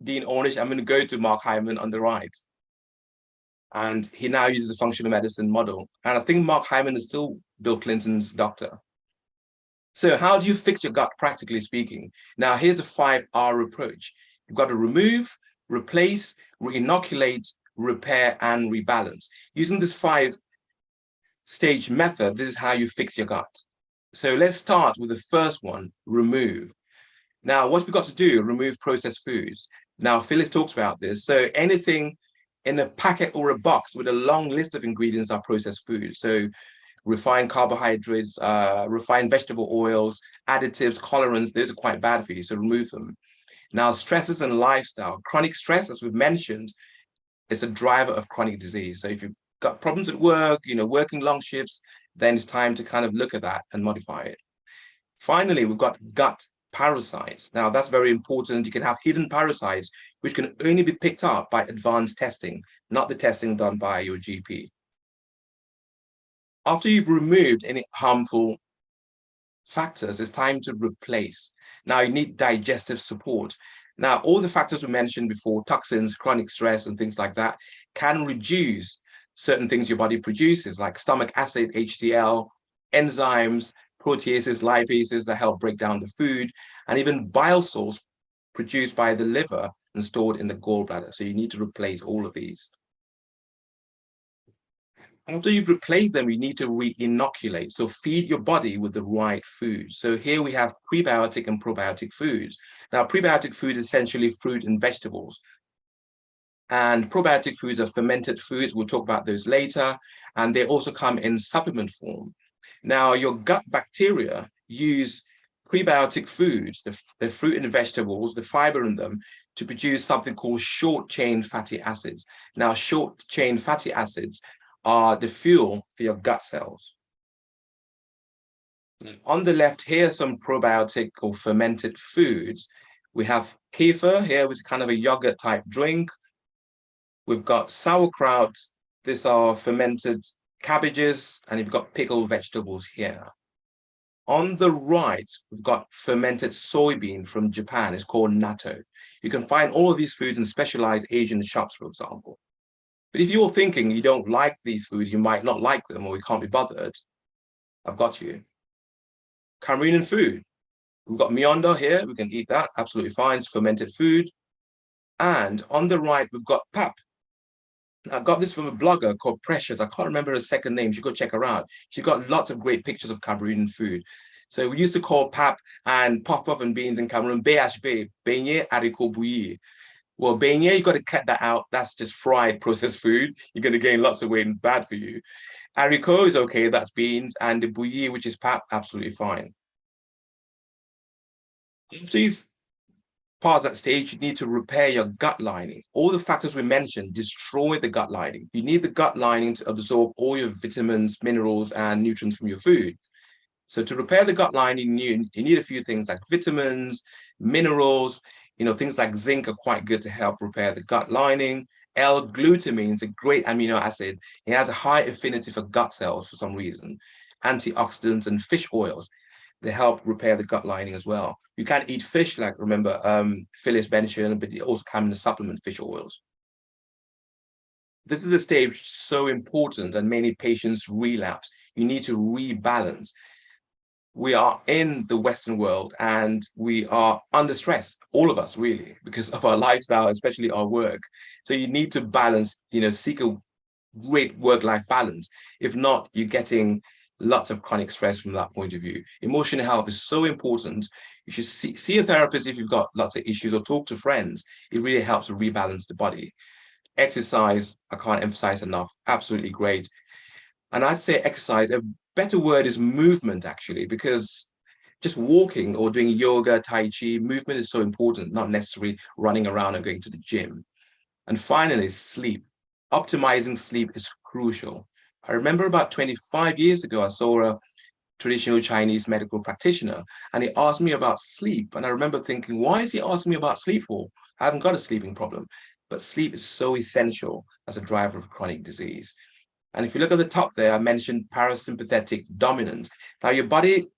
Dean Ornish, I'm going to go to Mark Hyman on the right. And he now uses a functional medicine model. And I think Mark Hyman is still Bill Clinton's doctor. So how do you fix your gut, practically speaking? Now, here's a 5R approach. You've got to remove, replace, re-inoculate, repair, and rebalance. Using this 5-stage method, this is how you fix your gut. So let's start with the first one, remove. Now, what we've got to do, remove processed foods. Now, Phyllis talks about this. So anything in a packet or a box with a long list of ingredients are processed foods. So refined carbohydrates, refined vegetable oils, additives, colorants, those are quite bad for you, so remove them. Now, stresses and lifestyle. Chronic stress, as we've mentioned, is a driver of chronic disease. So if you've got problems at work, working long shifts, then it's time to kind of look at that and modify it. Finally, we've got gut parasites. Now, that's very important. You can have hidden parasites, which can only be picked up by advanced testing, not the testing done by your GP. After you've removed any harmful factors, it's time to replace. Now, you need digestive support. Now, all the factors we mentioned before, toxins, chronic stress, and things like that, can reduce certain things your body produces, like stomach acid, HCl, enzymes, proteases, lipases that help break down the food, and even bile salts produced by the liver and stored in the gallbladder. So you need to replace all of these. After you've replaced them, you need to re-inoculate. So feed your body with the right food. So here we have prebiotic and probiotic foods. Now, prebiotic food is essentially fruit and vegetables. And probiotic foods are fermented foods. We'll talk about those later. And they also come in supplement form. Now, your gut bacteria use prebiotic foods, the fruit and vegetables, the fiber in them, to produce something called short-chain fatty acids. Now, short-chain fatty acids are the fuel for your gut cells. On the left, here are some probiotic or fermented foods. We have kefir here, which is kind of a yogurt type drink. We've got sauerkraut. These are fermented cabbages, and you've got pickled vegetables here. On the right, we've got fermented soybean from Japan. It's called natto. You can find all of these foods in specialized Asian shops, for example. But if you're thinking you don't like these foods, you might not like them, or you can't be bothered, I've got you. Cameroonian food. We've got miondo here. We can eat that. Absolutely fine. It's fermented food. And on the right, we've got pap. I got this from a blogger called Precious. I can't remember her second name. You should go check her out. She's got lots of great pictures of Cameroonian food. So we used to call pap and puff and beans in Cameroon BHB, beignet haricot bouilli. Well, beignet, you've got to cut that out. That's just fried processed food. You're going to gain lots of weight and bad for you. Haricot is okay, that's beans. And the bouilli, which is pap, absolutely fine. After you've past that stage, you need to repair your gut lining. All the factors we mentioned destroy the gut lining. You need the gut lining to absorb all your vitamins, minerals, and nutrients from your food. So to repair the gut lining, you need a few things like vitamins, minerals, things like zinc are quite good to help repair the gut lining. L-glutamine is a great amino acid. It has a high affinity for gut cells for some reason. Antioxidants and fish oils, they help repair the gut lining as well. You can't eat fish, like remember, Phyllis mentioned, but it also come in the supplement fish oils. This is a stage so important and many patients relapse. You need to rebalance. We are in the Western world and we are under stress, all of us really, because of our lifestyle, especially our work. So you need to balance, seek a great work-life balance. If not, you're getting lots of chronic stress from that point of view. Emotional health is so important. You should see a therapist if you've got lots of issues, or talk to friends. It really helps to rebalance the body. Exercise, I can't emphasize enough, absolutely great. And I'd say exercise, a better word is movement, actually, because just walking or doing yoga, Tai Chi, movement is so important, not necessarily running around or going to the gym. And finally, sleep. Optimizing sleep is crucial. I remember about 25 years ago, I saw a traditional Chinese medical practitioner, and he asked me about sleep. And I remember thinking, why is he asking me about sleep for? I haven't got a sleeping problem. But sleep is so essential as a driver of chronic disease. And if you look at the top there, I mentioned parasympathetic dominance. Now, your body,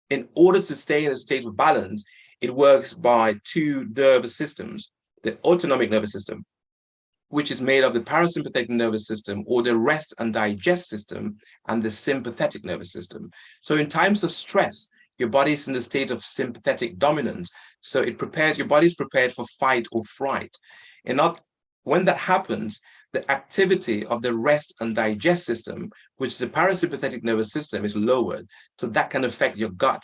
in order to stay in a state of balance, it works by two nervous systems: the autonomic nervous system, which is made of the parasympathetic nervous system, or the rest and digest system, and the sympathetic nervous system. So in times of stress, your body is in the state of sympathetic dominance. So your body is prepared for fight or fright. And when that happens, the activity of the rest and digest system, which is the parasympathetic nervous system, is lowered. So that can affect your gut,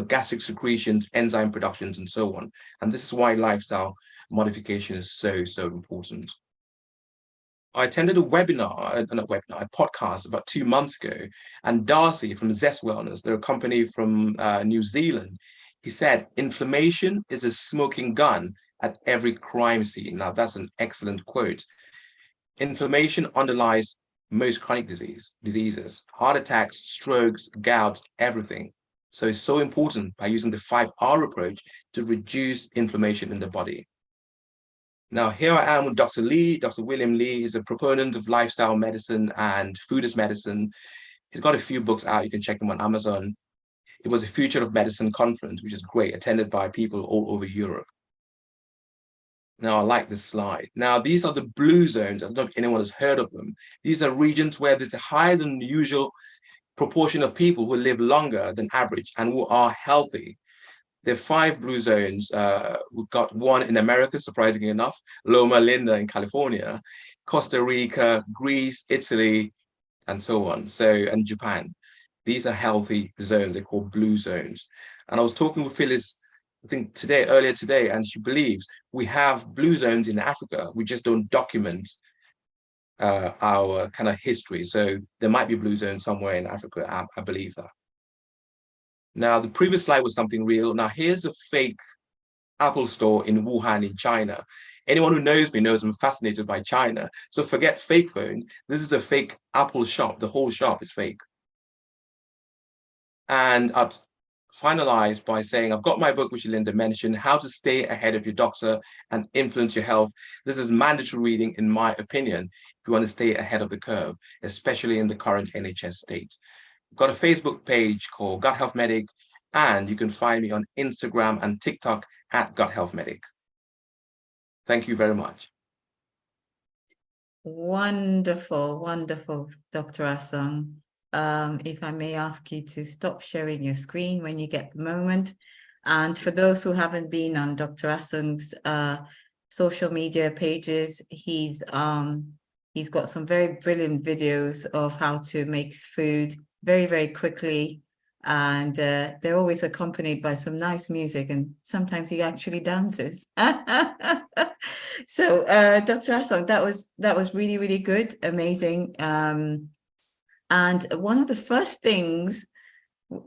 gastric secretions, enzyme productions, and so on. And this is why lifestyle modification is so, so important. I attended a podcast about 2 months ago, and Darcy from Zest Wellness, they're a company from New Zealand, he said, inflammation is a smoking gun at every crime scene. Now, that's an excellent quote. Inflammation underlies most chronic diseases, heart attacks, strokes, gouts, everything. So it's so important by using the 5R approach to reduce inflammation in the body. Now, here I am with Dr. Lee. Dr. William Lee is a proponent of lifestyle medicine and foodist medicine. He's got a few books out. You can check him on Amazon. It was a Future of Medicine conference, which is great, attended by people all over Europe. Now, I like this slide. Now, these are the blue zones. I don't know if anyone has heard of them. These are regions where there's a higher than usual proportion of people who live longer than average and who are healthy. There are 5 blue zones. We've got one in America, surprisingly enough, Loma Linda in California, Costa Rica, Greece, Italy, and so on. And Japan. These are healthy zones. They're called blue zones. And I was talking with Phyllis, I think earlier today, and she believes we have blue zones in Africa. We just don't document our kind of history. So there might be blue zones somewhere in Africa. I believe that. Now, the previous slide was something real. Now, here's a fake Apple store in Wuhan in China. Anyone who knows me knows I'm fascinated by China. So forget fake phones. This is a fake Apple shop. The whole shop is fake. And I'd finalize by saying, I've got my book, which Linda mentioned, How to Stay Ahead of Your Doctor and Influence Your Health. This is mandatory reading, in my opinion, if you want to stay ahead of the curve, especially in the current NHS state. I've got a Facebook page called Gut Health Medic, and you can find me on Instagram and TikTok at Gut Health Medic. Thank you very much. Wonderful, wonderful, Dr. Asong. If I may ask you to stop sharing your screen when you get the moment. And for those who haven't been on Dr. Asong's social media pages, he's got some very brilliant videos of how to make food very, very quickly. And they're always accompanied by some nice music, and sometimes he actually dances. So Dr. Asong, that was really, really good, amazing. And one of the first things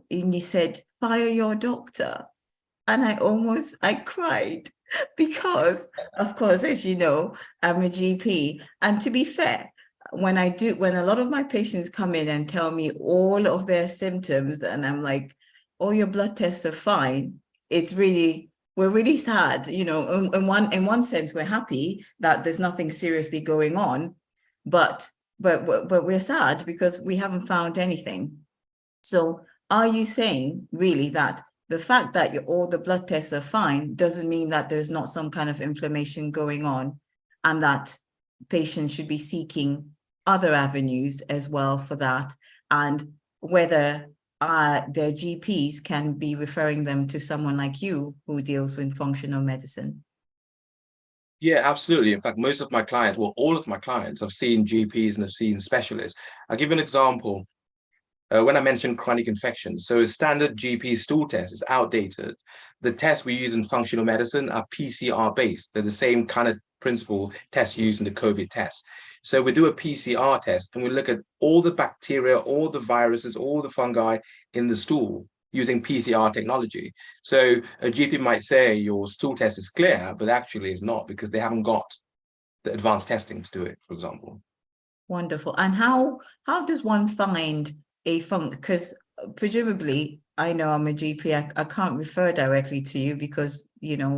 you said, fire your doctor. And I cried because, of course, as you know, I'm a GP. And to be fair, when a lot of my patients come in and tell me all of their symptoms, and I'm like, oh, your blood tests are fine, we're really sad. In one sense, we're happy that there's nothing seriously going on, but we're sad because we haven't found anything. So are you saying really that the fact that all the blood tests are fine doesn't mean that there's not some kind of inflammation going on, and that patients should be seeking other avenues as well for that, and whether their GPs can be referring them to someone like you who deals with functional medicine? Yeah, absolutely. In fact, most of my clients, well, all of my clients have seen GPs and have seen specialists. I'll give you an example. When I mentioned chronic infections, so a standard GP stool test is outdated. The tests we use in functional medicine are PCR based. They're the same kind of principle tests used in the COVID test. So we do a PCR test and we look at all the bacteria, all the viruses, all the fungi in the stool using PCR technology. So a GP might say your stool test is clear, but actually it's not, because they haven't got the advanced testing to do it, for example. Wonderful. And how does one find a because presumably, I know I'm a GP, I can't refer directly to you because,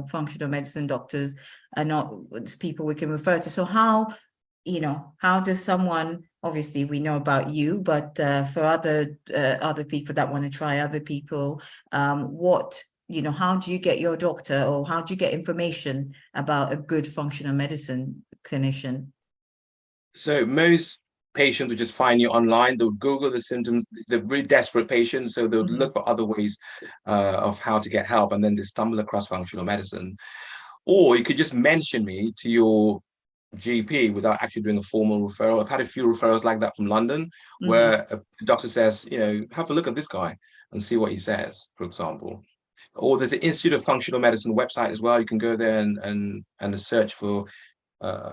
functional medicine doctors are not people we can refer to. So how does someone, obviously we know about you, but for other people that want to try other people, how do you get your doctor, or how do you get information about a good functional medicine clinician? So most patients would just find you online. They'll Google the symptoms. They're really desperate patients, so they'll look for other ways of how to get help, and then they stumble across functional medicine. Or you could just mention me to your GP without actually doing a formal referral. I've had a few referrals like that from London, where a doctor says, have a look at this guy and see what he says, for example. Or there's an Institute of Functional Medicine website as well. You can go there and search for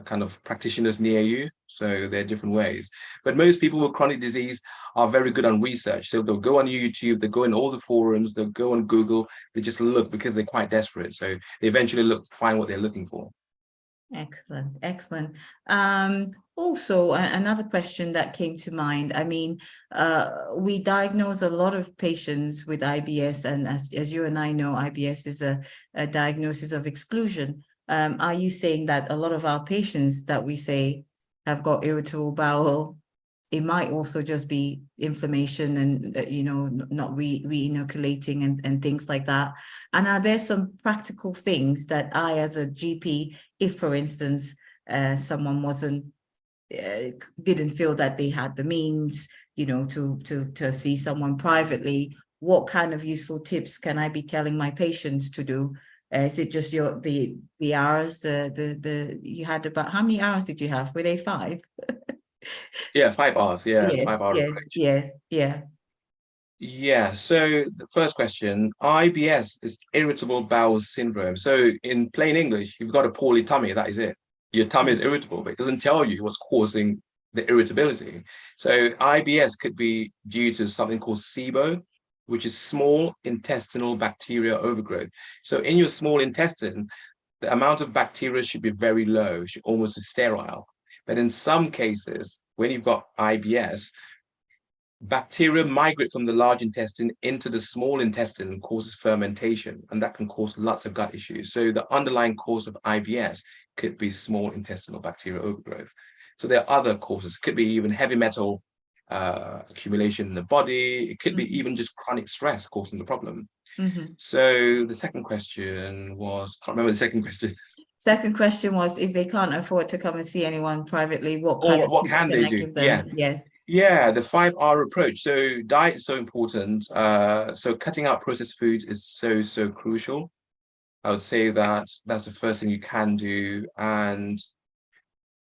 kind of practitioners near you. So there are different ways. But most people with chronic disease are very good on research. So they'll go on YouTube, they'll go in all the forums, they'll go on Google, they just look because they're quite desperate. So they eventually find what they're looking for. Excellent, excellent. Also, another question that came to mind. I mean, we diagnose a lot of patients with IBS, and as you and I know, IBS is a diagnosis of exclusion. Are you saying that a lot of our patients that we say have got irritable bowel, it might also just be inflammation and, not re-inoculating and things like that? And are there some practical things that I, as a GP, if, for instance, someone didn't feel that they had the means, to see someone privately, what kind of useful tips can I be telling my patients to do? Is it just the hours, you had about, how many hours did you have? Were they 5? Yeah, 5 hours. Yeah, Yes, 5 hour yes, approach. yes, yeah. Yeah, so the first question, IBS is irritable bowel syndrome. So in plain English, you've got a poorly tummy, that is it. Your tummy is irritable, but it doesn't tell you what's causing the irritability. So IBS could be due to something called SIBO, which is small intestinal bacteria overgrowth. So in your small intestine, the amount of bacteria should be very low, should almost be sterile. But in some cases, when you've got IBS, bacteria migrate from the large intestine into the small intestine and causes fermentation, and that can cause lots of gut issues. So the underlying cause of IBS could be small intestinal bacterial overgrowth. So there are other causes. It could be even heavy metal accumulation in the body. It could be even just chronic stress causing the problem. So the second question was, I can't remember the second question. Second question was, if they can't afford to come and see anyone privately, what kind of What tips can can they I do? give them? Yes. Yeah, the 5R approach. So diet is so important. So cutting out processed foods is so crucial. I would say that that's the first thing you can do. And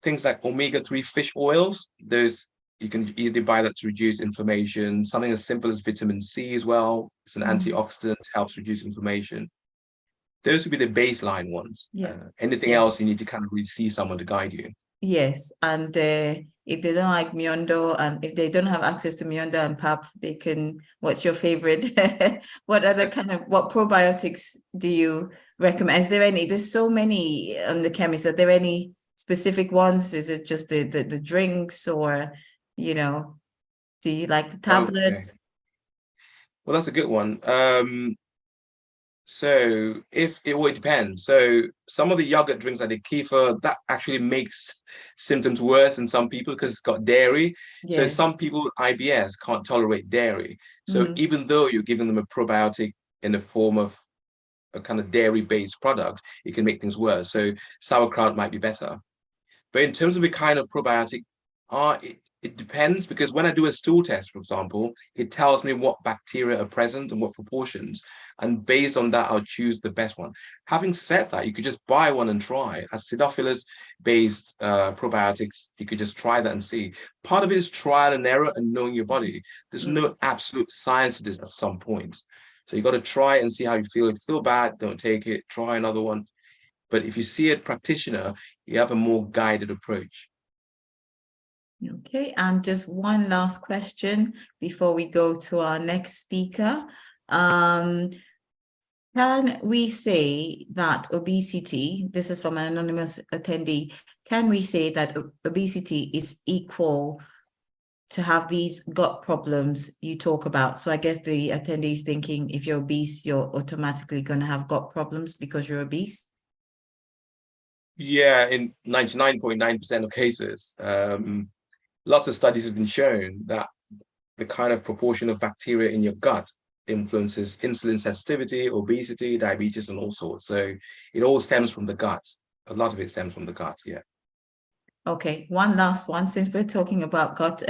things like omega-3 fish oils, those you can easily buy that to reduce inflammation. Something as simple as vitamin C as well. It's an antioxidant, helps reduce inflammation. Those would be the baseline ones. Yeah. Anything else, you need to kind of really see someone to guide you. Yes, and if they don't like Miondo, and if they don't have access to Miondo and PAP, they can. What's your favorite? What other what probiotics do you recommend? Is there any? There's so many on the chemist. Are there any specific ones? Is it just the drinks, or do you like the Okay. tablets? Well, that's a good one. So it depends. So some of the yogurt drinks like the kefir, that actually makes symptoms worse in some people because it's got dairy. So Yeah. some people with IBS can't tolerate dairy. So Mhm. even though you're giving them a probiotic in the form of a kind of dairy-based product, it can make things worse. So sauerkraut might be better. But in terms of the kind of probiotic, it depends, because when I do a stool test, for example, it tells me what bacteria are present and what proportions. And based on that, I'll choose the best one. Having said that, you could just buy one and try. Acidophilus-based probiotics, you could just try that and see. Part of it is trial and error and knowing your body. There's no absolute science to this at some point. So you got to try and see how you feel. If you feel bad, don't take it. Try another one. But if you see a practitioner, you have a more guided approach. Okay, and just one last question before we go to our next speaker. Can we say that obesity, this is from an anonymous attendee, can we say that obesity is equal to have these gut problems you talk about? So I guess the attendee is thinking if you're obese, you're automatically going to have gut problems because you're obese. Yeah, in 99.9% of cases, lots of studies have been shown that the kind of proportion of bacteria in your gut influences insulin sensitivity, obesity, diabetes, and all sorts. So it all stems from the gut. A lot of it stems from the gut, yeah. Okay, one last one, since we're talking about gut.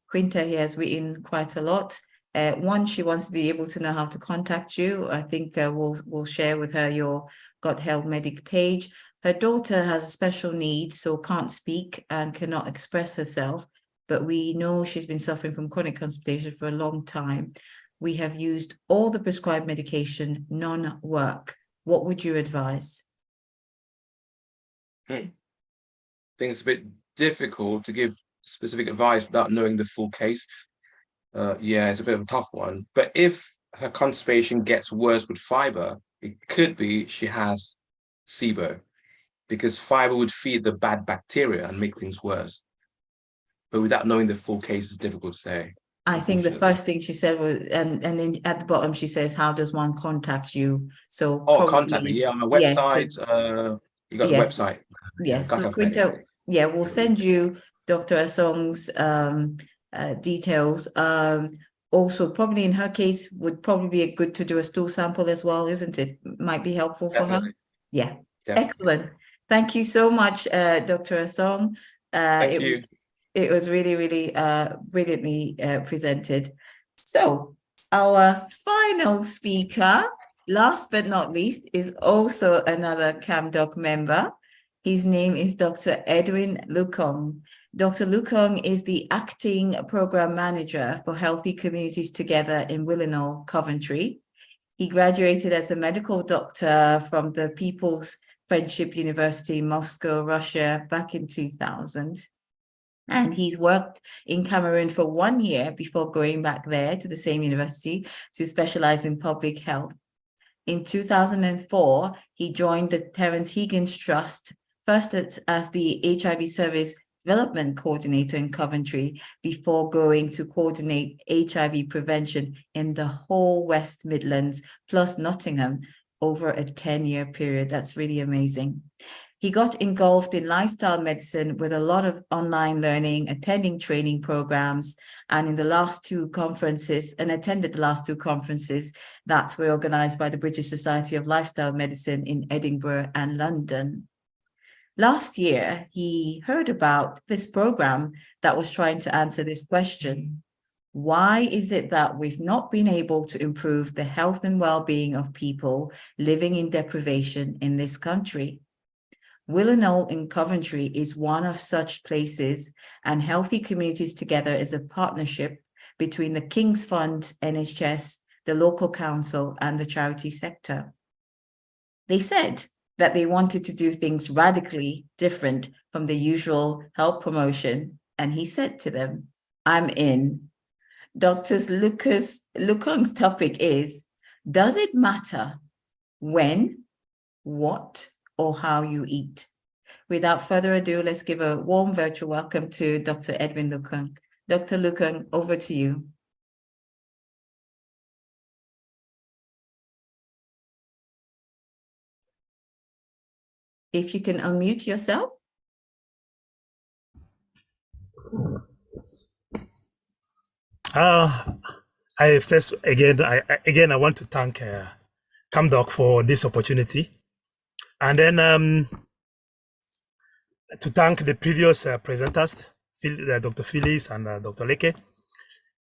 Quinta here has written quite a lot. One, she wants to be able to know how to contact you. I think we'll share with her your Gut Health Medic page. Her daughter has a special need, so can't speak and cannot express herself, but we know she's been suffering from chronic constipation for a long time. We have used all the prescribed medication, none work. What would you advise? I think it's a bit difficult to give specific advice without knowing the full case. Yeah, it's a bit of a tough one. But if her constipation gets worse with fiber, it could be she has SIBO, because fiber would feed the bad bacteria and make things worse. But without knowing the full case, it's difficult to say. I think the Unfortunately. first thing she said was, and then at the bottom she says, "How does one contact you?" So Oh, contact me. probably Yeah, on my yes, website. You got the yes, website. Yeah, yes. Gut So Health Medic. Quinta, yeah, we'll send you Dr. Asong's details. Also, probably in her case, would probably be good to do a stool sample as well, isn't it? Might be helpful for her. Definitely. Yeah, Definitely. excellent. Thank you so much, Dr. Asong. Thank It you. was really, really brilliantly presented. So our final speaker, last but not least, is also another CamDoc member. His name is Dr. Edwin Lukong. Dr. Lukong is the acting program manager for Healthy Communities Together in Willenhall, Coventry. He graduated as a medical doctor from the People's Friendship University in Moscow, Russia, back in 2000. And he's worked in Cameroon for 1 year before going back there to the same university to specialize in public health. In 2004, he joined the Terence Higgins Trust, first as the HIV Service Development Coordinator in Coventry, before going to coordinate HIV prevention in the whole West Midlands, plus Nottingham, over a 10-year period. That's really amazing. He got engulfed in lifestyle medicine with a lot of online learning, attending training programs, and in the last two conferences, and attended the last two conferences that were organized by the British Society of Lifestyle Medicine in Edinburgh and London. Last year, he heard about this program that was trying to answer this question. Why is it that we've not been able to improve the health and well-being of people living in deprivation in this country? Willenhall in Coventry is one of such places, and Healthy Communities Together is a partnership between the King's Fund, NHS, the local council, and the charity sector. They said that they wanted to do things radically different from the usual health promotion. And he said to them, I'm in. Dr. Lukung's topic is, does it matter when, what, or how you eat? Without further ado, let's give a warm virtual welcome to Dr. Edwin Lukung. Dr. Lukung, over to you. If you can unmute yourself. I first I want to thank CamDoc for this opportunity, and then to thank the previous presenters, Dr. Phyllis and Dr. Leke.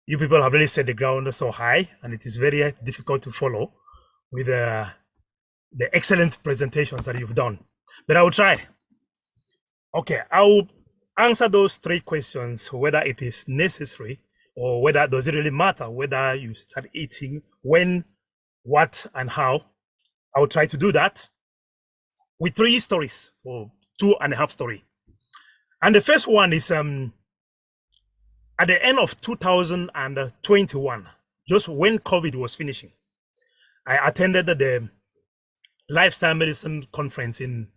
You people have really set the ground so high, and it is very difficult to follow with the excellent presentations that you've done. But I will try. Okay, I will answer those 3 questions, whether it is necessary or whether does it really matter whether you start eating, when, what, and how. I will try to do that with 3 stories, or 2.5 stories. And the first one is at the end of 2021, just when COVID was finishing, I attended the Lifestyle Medicine Conference in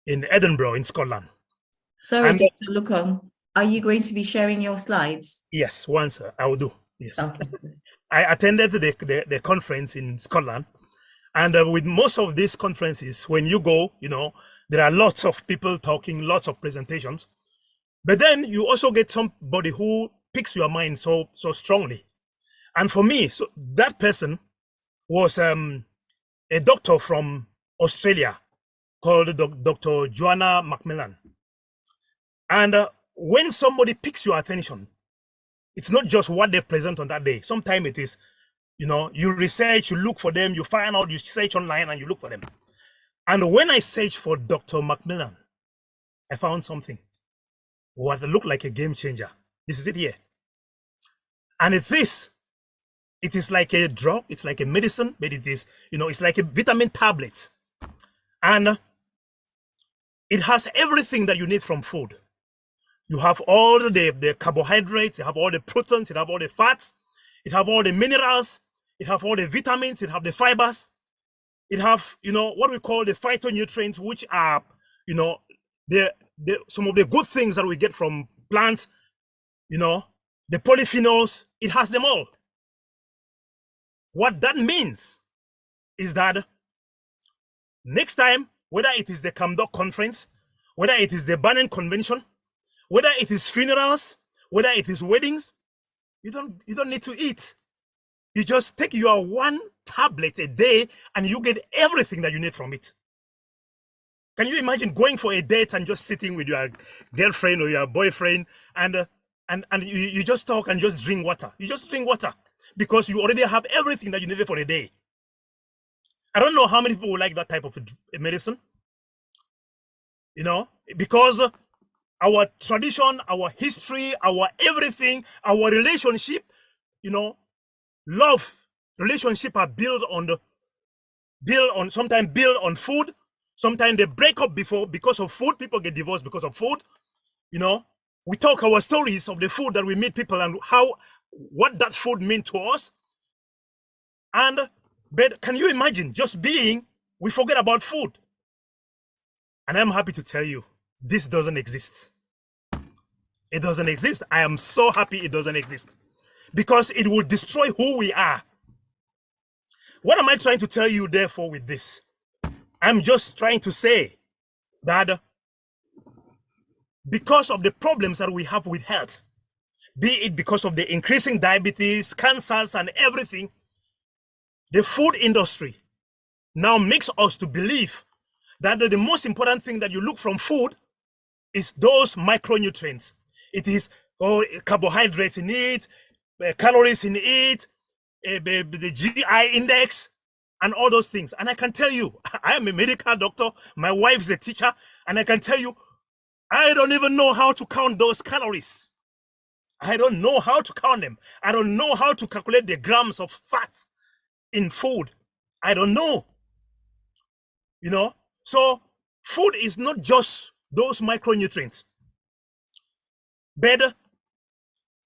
Edinburgh, in Scotland. Sorry, Dr. Lukung, are you going to be sharing your slides? Yes, once I will do. Yes. Okay. I attended the conference in Scotland, and with most of these conferences, when you go, there are lots of people talking, lots of presentations, but then you also get somebody who picks your mind so strongly. And for me, so that person was a doctor from Australia called Dr. Joanna Macmillan. And when somebody picks your attention, it's not just what they present on that day. Sometimes it is, you research, you look for them, you find out, you search online and you look for them. And when I searched for Dr. Macmillan, I found something what looked like a game changer. This is it here. And it is like a drug, it's like a medicine, but it is, it's like a vitamin tablet. And it has everything that you need from food. You have all the carbohydrates, you have all the proteins, you have all the fats, it have all the minerals, it have all the vitamins, it have the fibers, it have, what we call the phytonutrients, which are, some of the good things that we get from plants, the polyphenols, it has them all. What that means is that next time, whether it is the CamDoc conference, whether it is the Bannon Convention, whether it is funerals, whether it is weddings, you don't need to eat. You just take your 1 tablet a day and you get everything that you need from it. Can you imagine going for a date and just sitting with your girlfriend or your boyfriend and you just talk and just drink water? You just drink water because you already have everything that you needed for a day. I don't know how many people would like that type of medicine, because our tradition, our history, our everything, our relationship, love relationship are sometimes built on food. Sometimes they break up because of food. People get divorced because of food. We talk our stories of the food that we meet people and what that food means to us. But can you imagine we forget about food? And I'm happy to tell you, this doesn't exist. It doesn't exist. I am so happy it doesn't exist because it will destroy who we are. What am I trying to tell you therefore with this? I'm just trying to say that because of the problems that we have with health, be it because of the increasing diabetes, cancers, and everything, the food industry now makes us to believe that the most important thing that you look from food is those micronutrients. It is carbohydrates in it, calories in it, the GI index, and all those things. And I can tell you, I am a medical doctor, my wife is a teacher, and I can tell you, I don't even know how to count those calories. I don't know how to count them. I don't know how to calculate the grams of fat in food. I don't know. So food is not just those micronutrients, but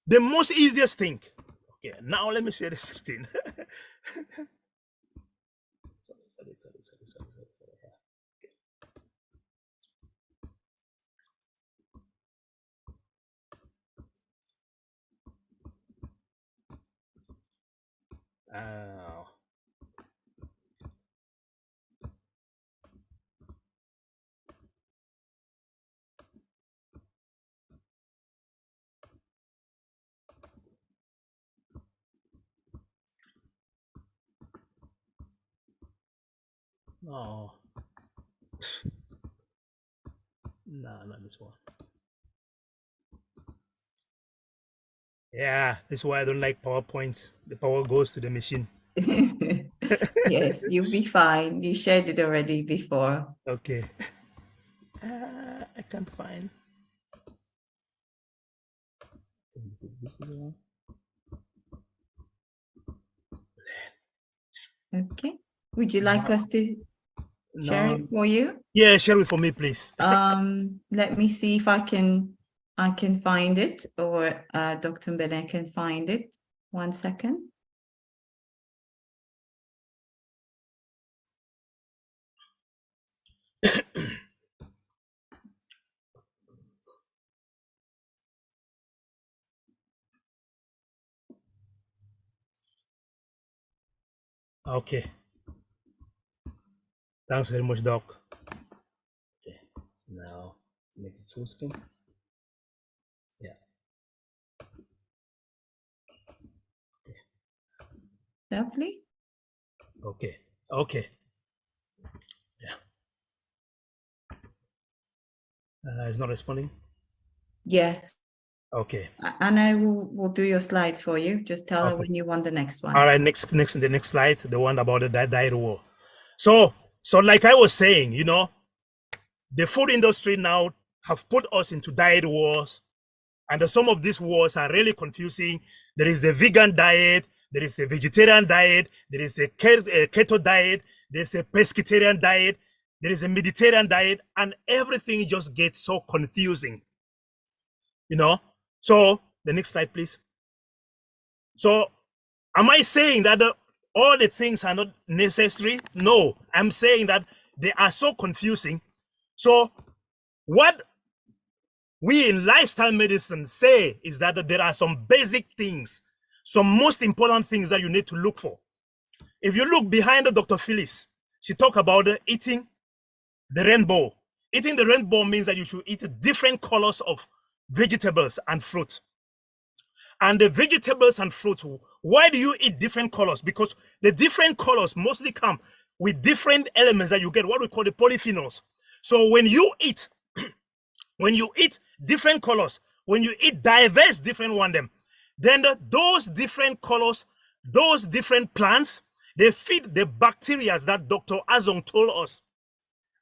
the most easiest thing. Okay, now let me share the screen. Sorry. No, not this one. Yeah, this is why I don't like PowerPoint. The power goes to the machine. Yes, you'll be fine. You shared it already before. Okay. I can't find. This is the one. Okay. Would you like us to share No. it for you? Yeah, share it for me, please. Let me see if I can find it, or Dr. Mbele can find it. 1 second. Okay. Thanks very much, Doc. Okay. Now make it full screen. Yeah. Lovely. Okay. Okay. Yeah. It's not responding. Yes. Okay. And I will do your slides for you. Just tell her Okay. when you want the next one. All right. The next slide, the one about the diet war. So like I was saying, you know, the food industry now have put us into diet wars, and some of these wars are really confusing. There is the vegan diet, there is a vegetarian diet, there is a keto diet, there's a pescatarian diet, there is a Mediterranean diet, and everything just gets so confusing, you know. So the next slide, please. So am I saying that all the things are not necessary? No, I'm saying that they are so confusing. So what we in lifestyle medicine say is that there are some basic things, some most important things that you need to look for. If you look behind Dr. Phyllis, she talked about eating the rainbow. Eating the rainbow means that you should eat different colors of vegetables and fruit. And the vegetables and fruit, why do you eat different colors? Because the different colors mostly come with different elements that you get, what we call the polyphenols. So when you eat different colors, when you eat diverse different one them, then those different colors, those different plants, they feed the bacteria that Dr. Azong told us.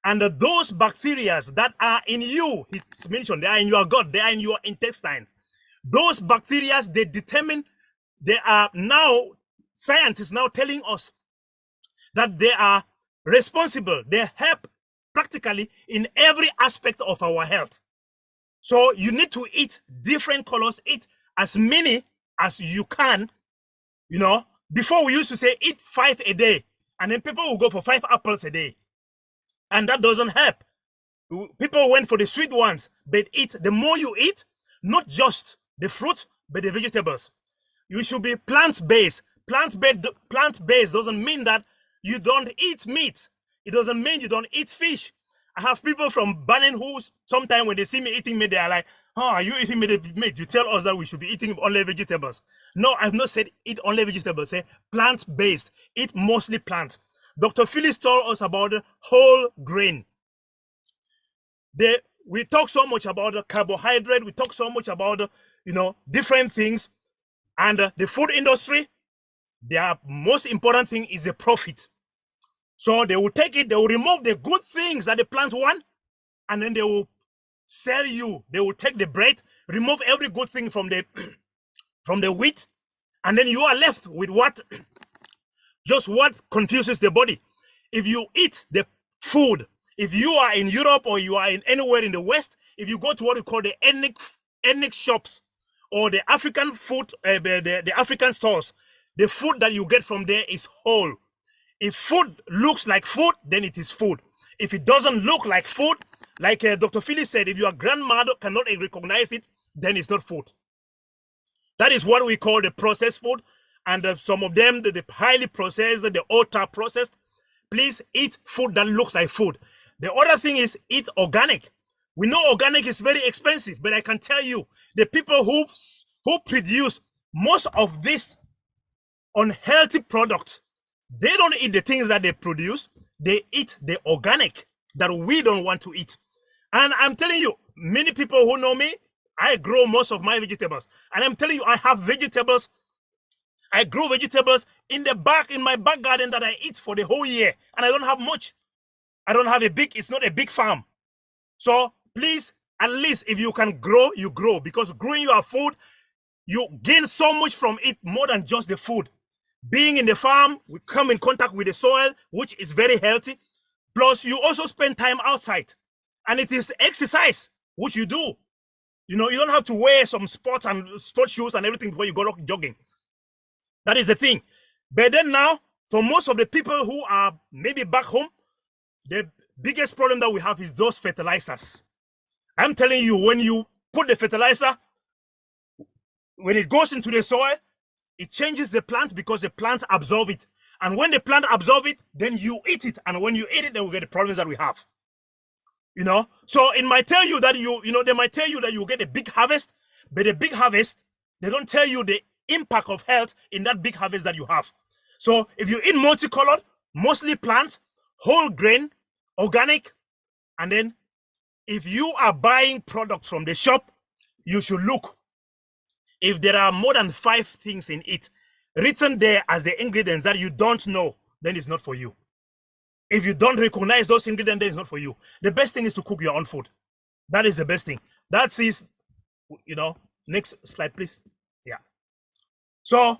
And those bacteria that are in you, he mentioned, they are in your gut, they are in your intestines. Those bacteria, they determine, they are now, science is now telling us that they are responsible. They help practically in every aspect of our health. So you need to eat different colors, eat as many as you can. You know, before we used to say eat 5 a day, and then people will go for 5 apples a day. And that doesn't help. People went for the sweet ones, but the more you eat, not just the fruit, but the vegetables. You should be plant-based. Plant-based doesn't mean that you don't eat meat. It doesn't mean you don't eat fish. I have people from Banning who sometimes when they see me eating meat, they are like, "Oh, are you eating meat? You tell us that we should be eating only vegetables." No, I've not said eat only vegetables. Say plant-based. Eat mostly plant. Dr. Phyllis told us about the whole grain. We talk so much about the carbohydrate. We talk so much about different things, and the food industry. Their most important thing is the profit. So they will take it, they will remove the good things that the plant want, and then they will sell you. They will take the bread, remove every good thing from the from the wheat, and then you are left with what? Just what confuses the body. If you eat the food, If you are in Europe or you are in anywhere in the West, if you go to what we call the ethnic shops or the African food, the African stores, the food that you get from there is whole. If food looks like food, then it is food. If it doesn't look like food, like Dr. Philly said, if your grandmother cannot recognize it, then it's not food. That is what we call the processed food. And some of them, the highly processed, the ultra processed. Please eat food that looks like food. The other thing is eat organic. We know organic is very expensive, but I can tell you, the people who produce most of this unhealthy product, they don't eat the things that they produce. They eat the organic that we don't want to eat. And I'm telling you, many people who know me, I grow most of my vegetables. And I'm telling you, I have vegetables. I grow vegetables in my back garden that I eat for the whole year. And I don't have much. I don't have it's not a big farm. So please, at least if you can grow, you grow. Because growing your food, you gain so much from it more than just the food. Being in the farm, we come in contact with the soil, which is very healthy. Plus, you also spend time outside. And it is exercise, which you do. You know, you don't have to wear some sports shoes and everything before you go jogging. That is the thing. But then now, for most of the people who are maybe back home, the biggest problem that we have is those fertilizers. I'm telling you, when you put the fertilizer, when it goes into the soil, it changes the plant because the plant absorbs it. And when the plant absorbs it, then you eat it. And when you eat it, then we get the problems that we have. You know, so it might tell you that they might tell you that you get a big harvest, but the big harvest, they don't tell you the impact of health in that big harvest that you have. So if you eat multicolored, mostly plant, whole grain, organic, and then if you are buying products from the shop, you should look. If there are more than 5 things in it written there as the ingredients that you don't know, then it's not for you. If you don't recognize those ingredients, then it's not for you. The best thing is to cook your own food. That is the best thing. That is, next slide, please. Yeah. So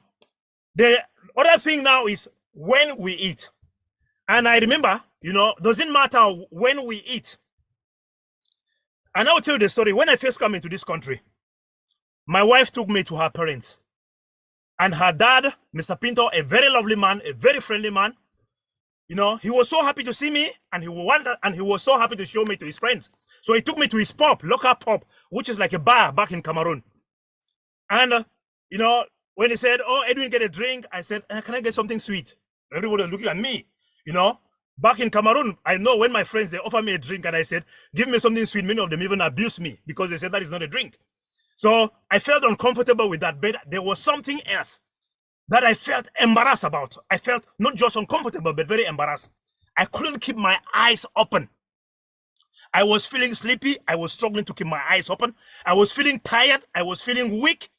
the other thing now is when we eat. And I remember, doesn't matter when we eat. And I'll tell you the story. When I first came into this country, my wife took me to her parents. And her dad, Mr. Pinto, a very lovely man, a very friendly man, he was so happy to see me, and he was so happy to show me to his friends. So he took me to his pub, local pub, which is like a bar back in Cameroon. And, when he said, "Oh, Edwin, get a drink," I said, "Can I get something sweet?" Everybody was looking at me, Back in Cameroon, I know when my friends, they offer me a drink, and I said, "Give me something sweet." Many of them even abused me because they said that is not a drink. So I felt uncomfortable with that, but there was something else that I felt embarrassed about. I felt not just uncomfortable, but very embarrassed. I couldn't keep my eyes open. I was feeling sleepy. I was struggling to keep my eyes open. I was feeling tired. I was feeling weak.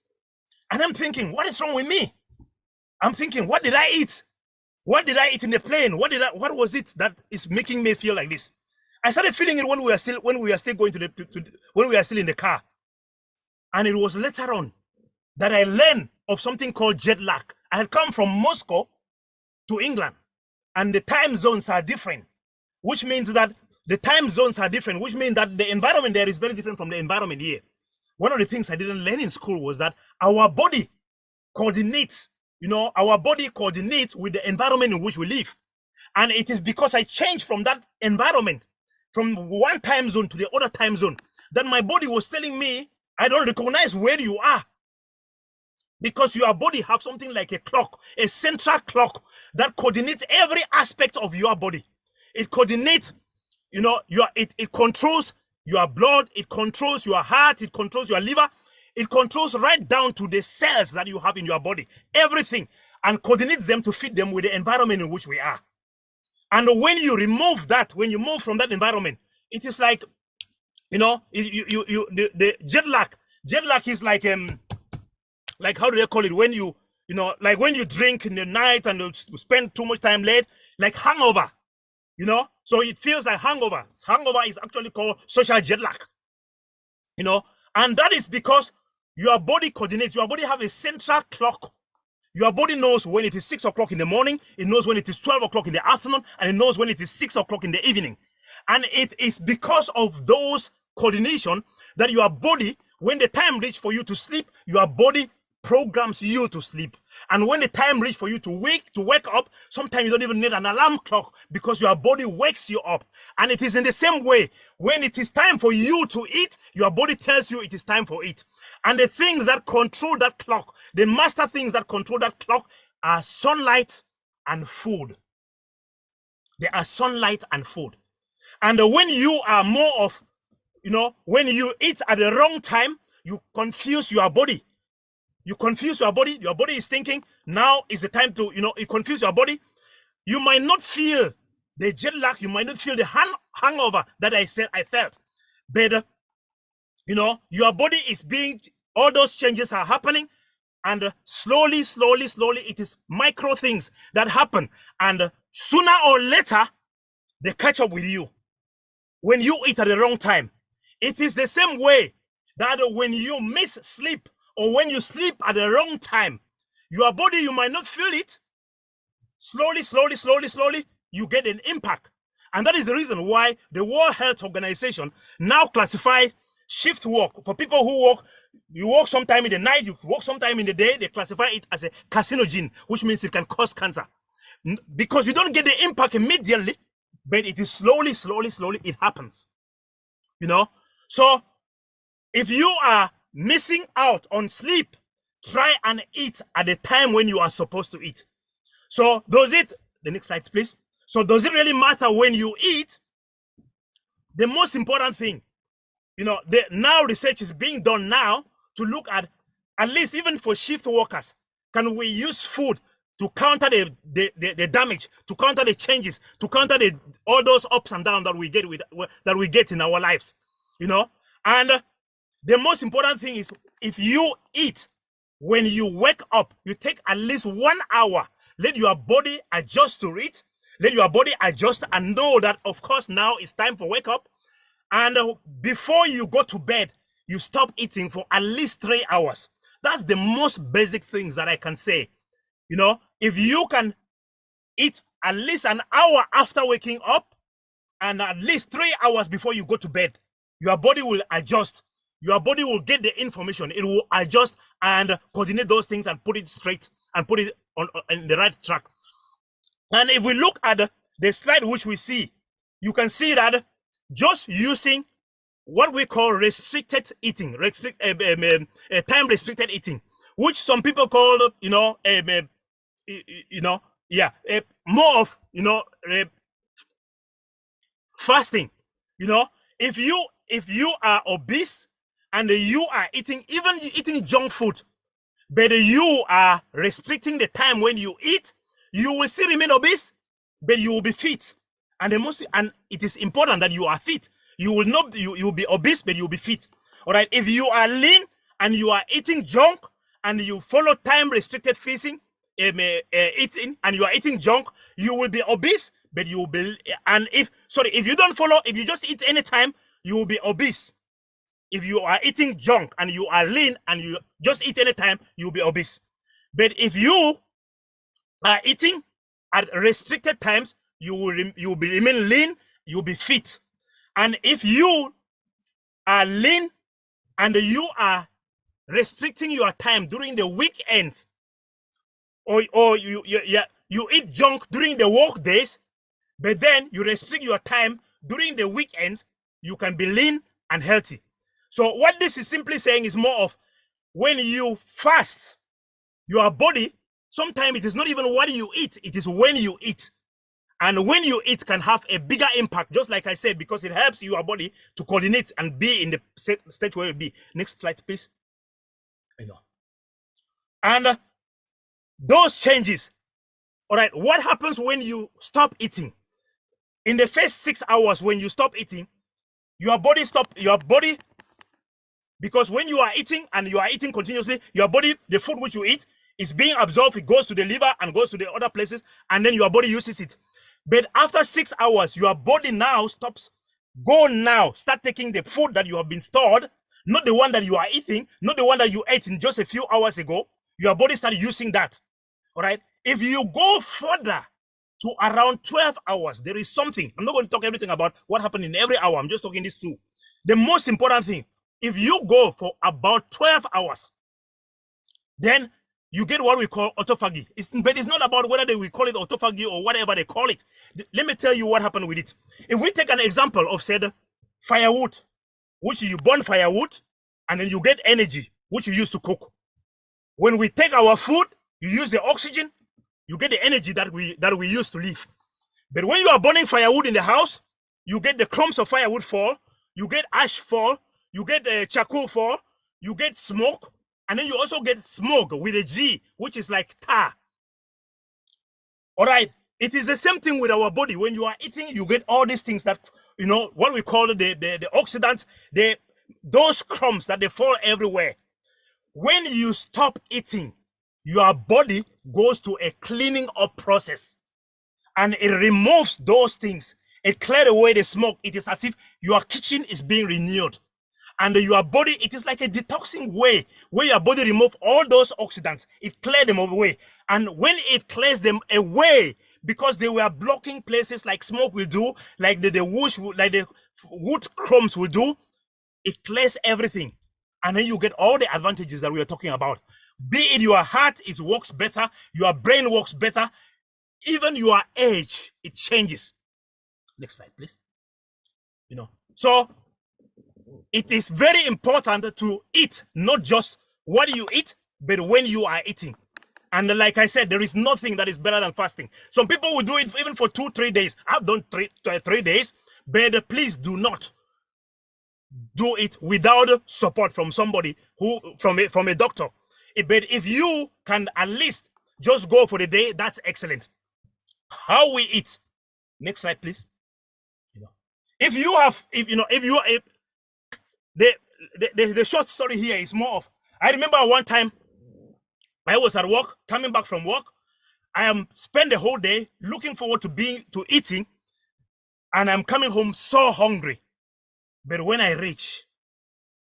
And I'm thinking, what is wrong with me? I'm thinking, what did I eat? What did I eat in the plane? What was it that is making me feel like this? I started feeling it when we were still when we were still in the car. And it was later on that I learned of something called jet lag. I had come from Moscow to England, and the time zones are different, which means that the environment there is very different from the environment here. One of the things I didn't learn in school was that our body coordinates, with the environment in which we live. And it is because I changed from that environment, from one time zone to the other time zone, that my body was telling me, I don't recognize where you are. Because your body has something like a clock, a central clock that coordinates every aspect of your body. It coordinates, it controls your blood, it controls your heart, it controls your liver, it controls right down to the cells that you have in your body, everything, and coordinates them to fit them with the environment in which we are. And when you remove that, when you move from that environment, it is like, the jet lag. Jet lag is like how do they call it? When like when you drink in the night and you spend too much time late, like hangover, So it feels like hangover. Hangover is actually called social jet lag, And that is because your body coordinates. Your body have a central clock. Your body knows when it is 6 o'clock in the morning. It knows when it is 12 o'clock in the afternoon, and it knows when it is 6 o'clock in the evening. And it is because of those coordination that your body, when the time reaches for you to sleep, your body programs you to sleep. And when the time reaches for you to wake up, sometimes you don't even need an alarm clock because your body wakes you up. And it is in the same way, when it is time for you to eat, your body tells you it is time for it. And the things that control that clock, the master things that control that clock, are sunlight and food. They are sunlight and food. And when you are more of, when you eat at the wrong time, you confuse your body. You confuse your body. Your body is thinking, now is the time to, you confuse your body. You might not feel the jet lag. You might not feel the hangover that I said I felt. But, your body is all those changes are happening. And slowly, it is micro things that happen. And sooner or later, they catch up with you. When you eat at the wrong time, it is the same way that when you miss sleep or when you sleep at the wrong time, your body, you might not feel it. Slowly, you get an impact. And that is the reason why the World Health Organization now classifies shift work. For people who work, you work sometime in the night, you work sometime in the day, they classify it as a carcinogen, which means it can cause cancer. Because you don't get the impact immediately, but it is slowly, it happens. So if you are missing out on sleep, try and eat at the time when you are supposed to eat. So the next slide, please. So does it really matter when you eat? The most important thing, now research is being done now to look at least even for shift workers, can we use food to counter the damage, to counter the changes, to counter all those ups and downs that we get in our lives, And the most important thing is, if you eat when you wake up, you take at least 1 hour. Let your body adjust to it. Let your body adjust and know that, of course, now it's time for wake up. And before you go to bed, you stop eating for at least 3 hours. That's the most basic things that I can say. If you can eat at least an hour after waking up and at least 3 hours before you go to bed, your body will adjust. Your body will get the information. It will adjust and coordinate those things and put it straight and put it on the right track. And if we look at the slide which we see, you can see that just using what we call restricted eating, time restricted eating, which some people call, more of, fasting. If you are obese and you are eating junk food, but you are restricting the time when you eat, you will still remain obese, but you will be fit. And it is important that you are fit. You will be obese, but you will be fit. All right. If you are lean and you are eating junk and you follow time restricted feeding, eating, and you are eating junk, you will be obese, but you will be. And if you don't follow, if you just eat anytime, you will be obese. If you are eating junk and you are lean and you just eat anytime, you will be obese. But if you are eating at restricted times, you will remain lean, you will be fit. And if you are lean and you are restricting your time during the weekends, or you eat junk during the work days, but then you restrict your time during the weekends, you can be lean and healthy. So what this is simply saying is more of, when you fast, your body, sometimes it is not even what you eat, it is when you eat. And when you eat can have a bigger impact, just like I said, because it helps your body to coordinate and be in the state where it be. Next slide, please. And those changes, all right, what happens when you stop eating? In the first 6 hours, when you stop eating, because when you are eating and you are eating continuously, your body, the food which you eat is being absorbed, it goes to the liver and goes to the other places, and then your body uses it. But after 6 hours, your body now stops. Start taking the food that you have been stored, not the one that you are eating, not the one that you ate in just a few hours ago. Your body starts using that. All right. If you go further to around 12 hours. There is something. I'm not going to talk everything about what happened in every hour. I'm just talking these two. The most important thing, if you go for about 12 hours, then you get what we call autophagy. But it's not about whether we call it autophagy or whatever they call it. Let me tell you what happened with it. If we take an example of, said, firewood, which you burn firewood, and then you get energy, which you use to cook. When we take our food, you use the oxygen, you get the energy that we use to live. But when you are burning firewood in the house, you get the crumbs of firewood fall, you get ash fall, you get charcoal fall, you get smoke, and then you also get smoke with a G, which is like tar. All right. It is the same thing with our body. When you are eating, you get all these things that, what we call the oxidants, those crumbs that they fall everywhere. When you stop eating, your body goes to a cleaning up process and it removes those things. It clears away the smoke. It is as if your kitchen is being renewed. And your body, it is like a detoxing way where your body removes all those oxidants. It clears them away. And when it clears them away, because they were blocking places like smoke will do, like the wood crumbs will do, it clears everything. And then you get all the advantages that we are talking about. Be it your heart, it works better, your brain works better, even your age, it changes. Next slide, please. So it is very important to eat, not just what you eat, but when you are eating. And like I said, there is nothing that is better than fasting. Some people will do it even for 2-3 days. I've done 3 days, but please do not do it without support from somebody from a doctor. But if you can at least just go for the day, that's excellent. How we eat. Next slide, please. The short story here is more of, I remember one time I was at work, coming back from work. I spent the whole day looking forward to eating, and I'm coming home so hungry. But when I reach,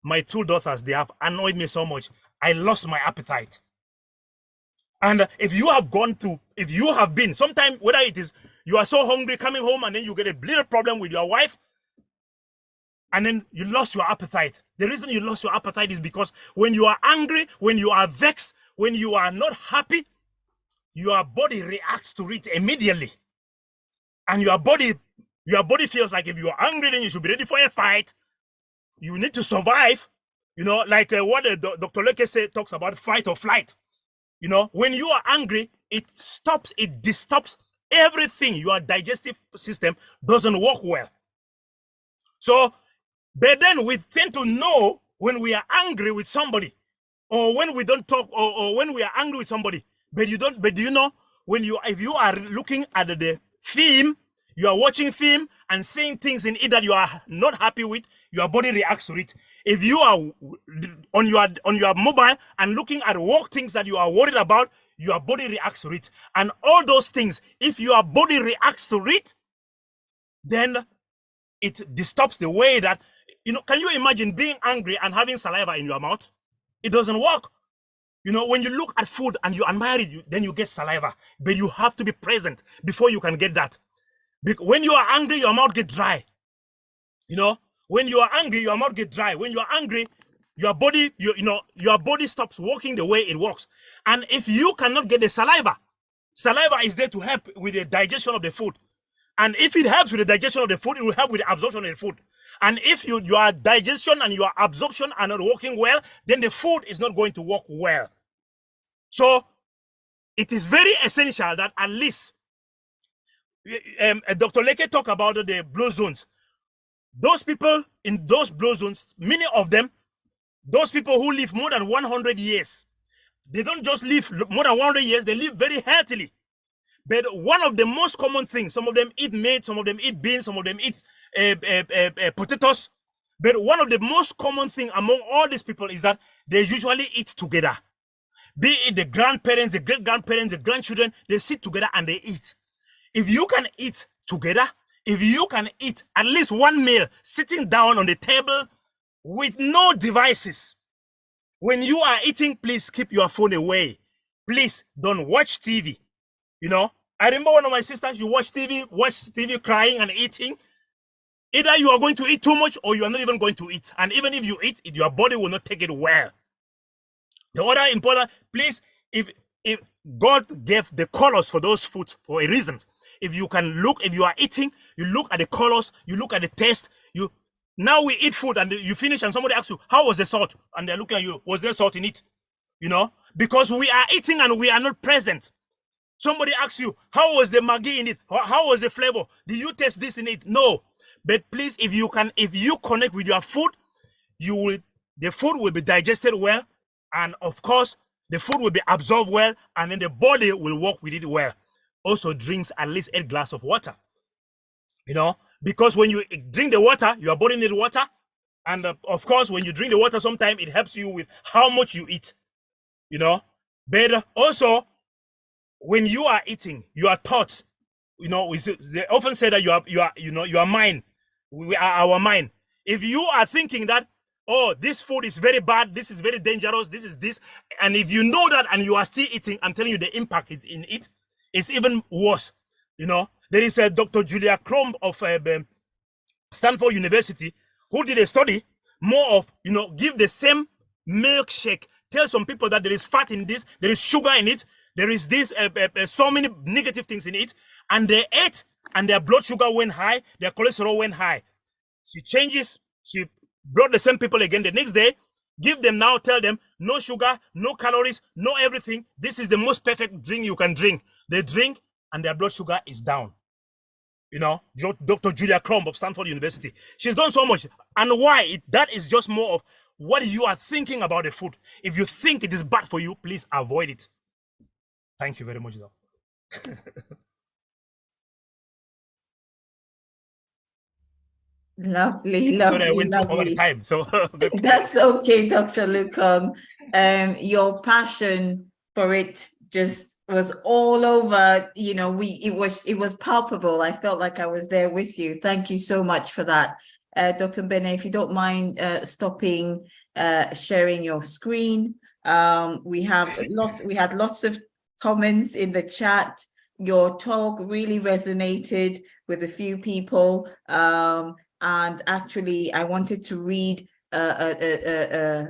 my 2 daughters, they have annoyed me so much. I lost my appetite. And if you have been, sometimes whether it is you are so hungry coming home and then you get a little problem with your wife, and then you lost your appetite. The reason you lost your appetite is because when you are angry, when you are vexed, when you are not happy, your body reacts to it immediately. And your body feels like if you are angry, then you should be ready for a fight. You need to survive. Like what Dr. Leke talks about, fight or flight. When you are angry, it disturbs everything. Your digestive system doesn't work well. So, but then we tend to know when we are angry with somebody, or when we don't talk, or when we are angry with somebody. But do you know, if you are looking at the film, you are watching film and seeing things in it that you are not happy with, your body reacts to it. If you are on your mobile and looking at work things that you are worried about, your body reacts to it. And all those things, if your body reacts to it, then it disturbs the way that, can you imagine being angry and having saliva in your mouth? It doesn't work. When you look at food and you admire it, then you get saliva. But you have to be present before you can get that. Because when you are angry, your mouth gets dry. When you are angry, your mouth gets dry. When you are angry, your body, your body stops working the way it works. And if you cannot get the saliva is there to help with the digestion of the food. And if it helps with the digestion of the food, it will help with the absorption of the food. And if your digestion and your absorption are not working well, then the food is not going to work well. So it is very essential that at least Dr. Leke talked about the blue zones. Those people in those blue zones, many of them, those people who live more than 100 years, they don't just live more than 100 years, they live very healthily. But one of the most common things, some of them eat meat, some of them eat beans, some of them eat potatoes. But one of the most common things among all these people is that they usually eat together. Be it the grandparents, the great-grandparents, the grandchildren, they sit together and they eat. If you can eat together, if you can eat at least one meal sitting down on the table with no devices, when you are eating, please keep your phone away. Please don't watch TV. I remember one of my sisters, you watch TV crying and eating. Either you are going to eat too much or you are not even going to eat. And even if you eat, your body will not take it well. The other important, please, if God gave the colors for those foods for a reason. If you can look, if you are eating, you look at the colors, you look at the taste. Now we eat food and you finish and somebody asks you, how was the salt? And they're looking at you, was there salt in it? You know, because we are eating and we are not present. Somebody asks you, how was the Maggi in it? How was the flavor? Did you taste this in it? No. But please, if you connect with your food, the food will be digested well. And of course, the food will be absorbed well. And then the body will work with it well. Also drinks at least 8 glasses of water. You know, because when you drink the water, your body needs water. And of course, when you drink the water, sometimes it helps you with how much you eat. You know, but also, when you are eating, you are taught, you know, they often say that your mind, we are our mind. If you are thinking that, oh, this food is very bad, this is very dangerous, this is this, and if you know that and you are still eating, I'm telling you the impact in it is even worse. You know, there is a Dr. Julia Crumb of Stanford University who did a study more of, you know, give the same milkshake, tell some people that there is fat in this, there is sugar in it, there is this, so many negative things in it, and they ate, and their blood sugar went high, their cholesterol went high. She brought the same people again the next day, tell them, no sugar, no calories, no everything. This is the most perfect drink you can drink. They drink, and their blood sugar is down. You know, Dr. Julia Crumb of Stanford University. She's done so much. And why? That is just more of what you are thinking about the food. If you think it is bad for you, please avoid it. Thank you very much, though. Lovely, Sorry, I lovely, went over the lovely. time. So That's okay, Dr. Lukong. Your passion for it just was all over. You know, it was palpable. I felt like I was there with you. Thank you so much for that, Dr. Bene. If you don't mind stopping sharing your screen, we had lots of comments in the chat. Your talk really resonated with a few people. And actually, I wanted to read,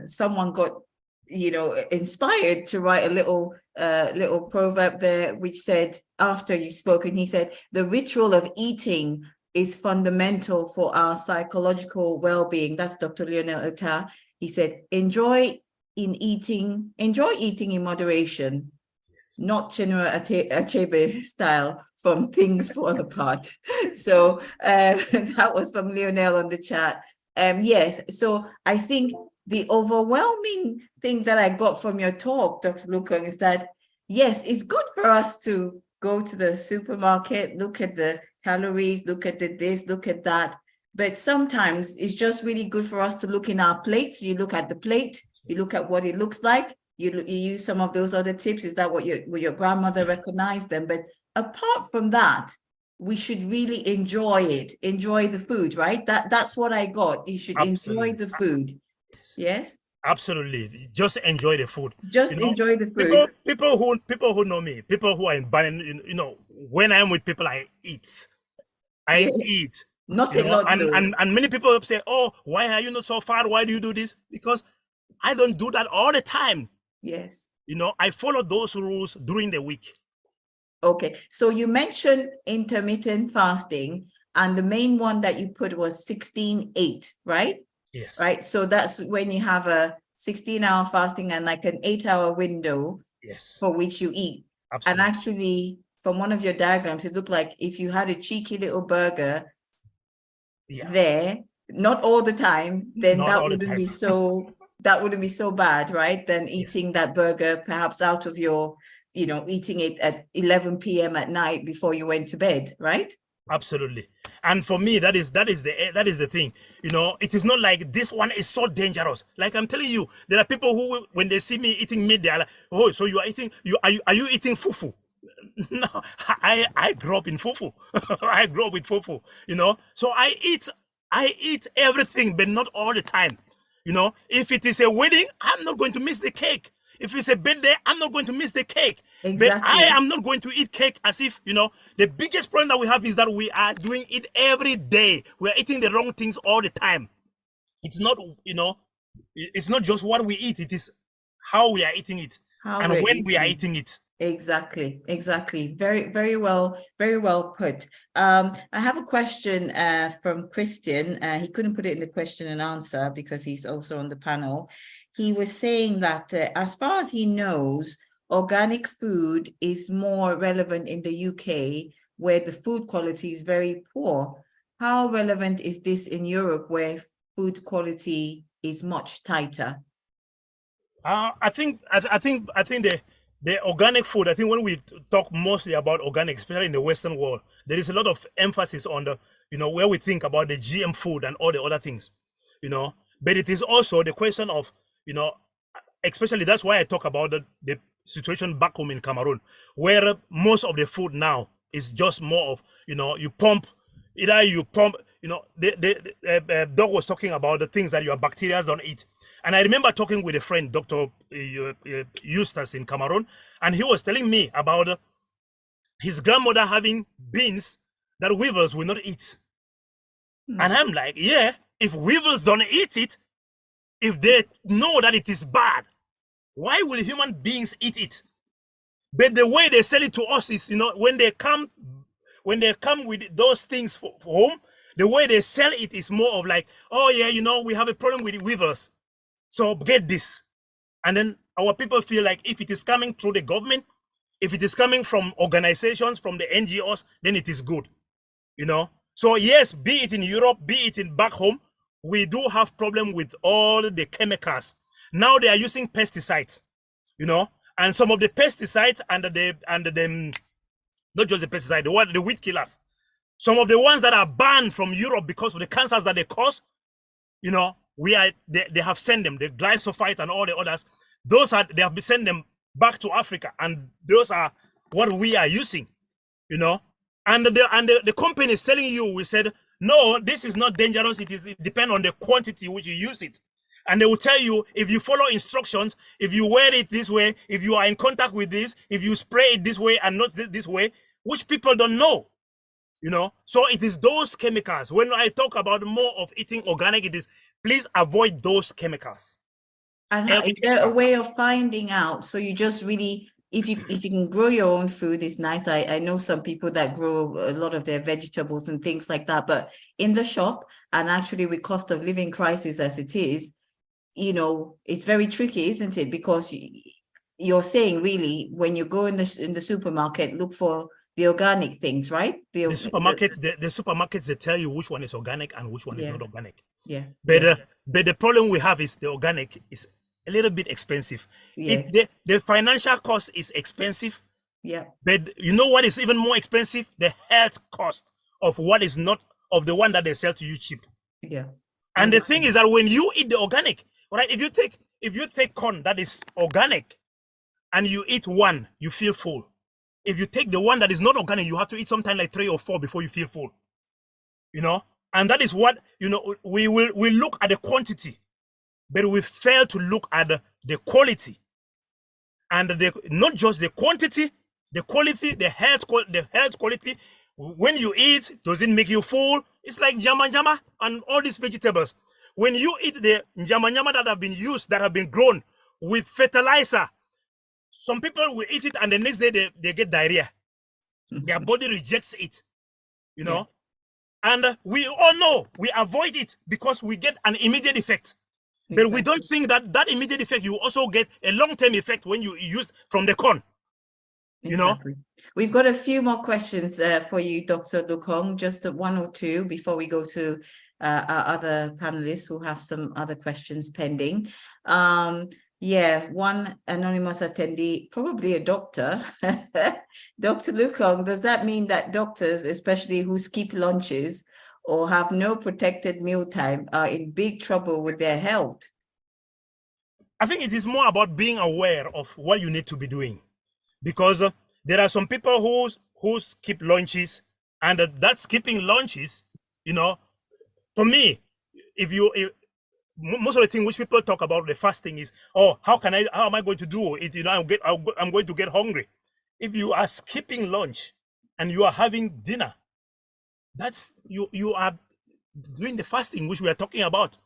someone got, you know, inspired to write a little proverb there, which said, after you spoke, and he said, the ritual of eating is fundamental for our psychological well-being. That's Dr. Lionel Ota. He said, enjoy eating in moderation, not Chinua Achebe style, from things fall apart. So that was from Lionel on the chat. Yes, so I think the overwhelming thing that I got from your talk, Dr. Lukong, is that, yes, it's good for us to go to the supermarket, look at the calories, look at this, look at that. But sometimes it's just really good for us to look in our plates. You look at the plate, you look at what it looks like, you use some of those other tips. Is that what your grandmother recognized them? But apart from that, we should really enjoy it, enjoy the food, right? That's what I got. You should enjoy the food. Yes? Absolutely. Just enjoy the food. Just enjoy the food. People who know me, people who are in Bali, you know, when I'm with people, I eat. I eat. Not a lot, and many people say, oh, why are you not so far? Why do you do this? Because I don't do that all the time. Yes. You know, I follow those rules during the week. Okay. So you mentioned intermittent fasting, and the main one that you put was 16-8, right? Yes. Right. So that's when you have a 16-hour fasting and like an 8-hour window. Yes. For which you eat. Absolutely. And actually, from one of your diagrams, it looked like if you had a cheeky little burger there, not all the time, then that wouldn't be so bad, right? Than eating that burger perhaps out of your, you know, eating it at 11 p.m. at night before you went to bed, right? Absolutely. And for me, that is the thing. You know, it is not like this one is so dangerous. Like I'm telling you, there are people who, when they see me eating meat, they are like, oh, so you are eating, are you eating fufu? No, I grew up in fufu. I grew up with fufu, you know. So I eat everything, but not all the time. You know, if it is a wedding, I'm not going to miss the cake. If it's a birthday, I'm not going to miss the cake. Exactly. But I am not going to eat cake as if, the biggest problem that we have is that we are doing it every day. We are eating the wrong things all the time. It's not, it's not just what we eat. It is how we are eating it and when we are eating it. Exactly. Very, very well put. I have a question from Christian. He couldn't put it in the question and answer because he's also on the panel. He was saying that as far as he knows, organic food is more relevant in the UK, where the food quality is very poor. How relevant is this in Europe, where food quality is much tighter? I think the organic food, I think when we talk mostly about organic, especially in the Western world, there is a lot of emphasis on the, where we think about the GM food and all the other things, but it is also the question of, especially that's why I talk about the situation back home in Cameroon, where most of the food now is just more of, you pump, the dog was talking about the things that your bacteria don't eat. And I remember talking with a friend, Dr. Eustace in Cameroon, and he was telling me about his grandmother having beans that weevils will not eat. And I'm like, yeah, if weevils don't eat it, if they know that it is bad, why will human beings eat it? But the way they sell it to us is, when they come with those things for home, the way they sell it is more of like, oh yeah, we have a problem with weevils. So get this. And then our people feel like if it is coming through the government, if it is coming from organizations, from the NGOs, then it is good, So yes, be it in Europe, be it in back home, we do have problem with all the chemicals. Now they are using pesticides, and some of the pesticides and the not just the pesticide, the weed killers. Some of the ones that are banned from Europe because of the cancers that they cause, they have sent them, the glyphosate and all the others. They have sent them back to Africa, and those are what we are using, And the company is telling you, we said, no, this is not dangerous. It depends on the quantity which you use it. And they will tell you, if you follow instructions, if you wear it this way, if you are in contact with this, if you spray it this way and not this way, which people don't know, So it is those chemicals. When I talk about more of eating organic, it is, please avoid those chemicals. And is there a way of finding out? So you just really, if you can grow your own food, it's nice. I know some people that grow a lot of their vegetables and things like that, but in the shop, and actually with cost of living crisis as it is, it's very tricky, isn't it? Because you're saying really, when you go in the supermarket, look for the organic things, right? The supermarkets, they tell you which one is organic and which one is not organic. Yeah. But the problem we have is the organic is a little bit expensive. Yes. The financial cost is expensive. Yeah. But you know what is even more expensive? The health cost of what is not of the one that they sell to you cheap. Yeah. And the thing is that when you eat the organic, right? If you take corn that is organic and you eat one, you feel full. If you take the one that is not organic, you have to eat something like 3 or 4 before you feel full. And that is what, we look at the quantity, but we fail to look at the quality. And not just the quantity, the quality, the health quality. When you eat, does it make you full? It's like jama and all these vegetables. When you eat the jama that have been used, that have been grown with fertilizer, some people will eat it and the next day they get diarrhea. Their body rejects it, Yeah. And we all know we avoid it because we get an immediate effect. But we don't think that immediate effect, you also get a long-term effect when you use from the corn. Exactly. We've got a few more questions for you, Dr. Lukong, just 1 or 2 before we go to our other panelists who have some other questions pending. One anonymous attendee, probably a doctor. Dr. Lukong, does that mean that doctors, especially who skip lunches or have no protected mealtime, are in big trouble with their health? I think it is more about being aware of what you need to be doing. Because there are some people who skip lunches, and that skipping lunches, for me, most of the thing which people talk about the fasting is, oh, how am I going to do it? You know, I'm going to get hungry. If you are skipping lunch and you are having dinner, that's you are doing the fasting which we are talking about.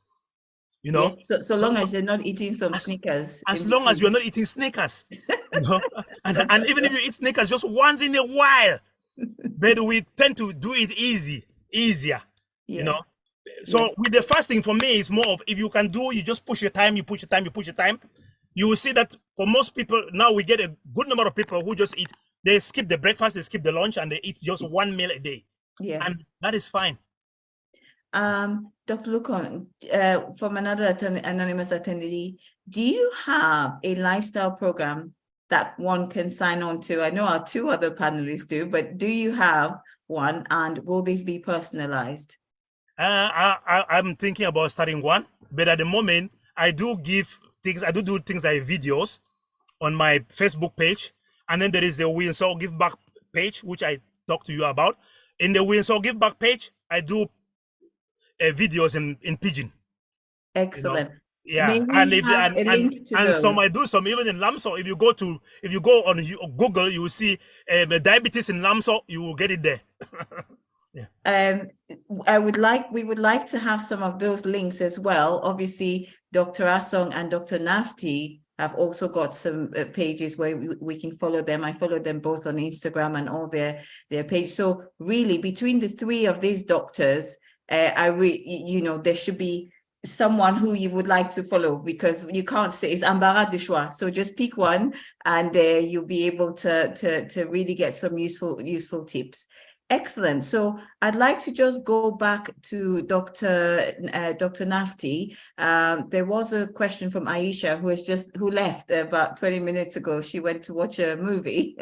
You know, Yeah. So long as you're not eating some Snickers. as long as you're not eating Snickers, you know, and even if you eat Snickers just once in a while, but we tend to do it easier, Yeah. you know. So with the fasting, for me, it's more of, if you can do, you just push your time, you push your time, you push your time. You will see that for most people, now we get a good number of people who just eat, they skip the breakfast, they skip the lunch, and they eat just one meal a day. Yeah. And that is fine. Dr. Lukon, from another anonymous attendee, do you have a lifestyle program that one can sign on to? I know our two other panelists do, but do you have one, and will these be personalized? I'm thinking about starting one, but at the moment, I do give things, I do things like videos on my Facebook page, and then there is the We Install Give Back page, which I talked to you about. In the We Install Give Back page, I do videos in Pidgin. Excellent. You know? Yeah, May we have a link to those? some I do some even in Lamso. If you go on Google, you will see diabetes in Lamso. You will get it there. Yeah. We would like to have some of those links as well. Obviously, Dr. Asong and Dr. Nafti have also got some pages where we can follow them. I follow them both on Instagram and all their page. So really, between the three of these doctors, there should be someone who you would like to follow, because you can't say it's embarras de choix. So just pick one, and you'll be able to really get some useful tips. Excellent. So I'd like to just go back to Dr. Nafti. There was a question from Aisha, who left about 20 minutes ago. She went to watch a movie.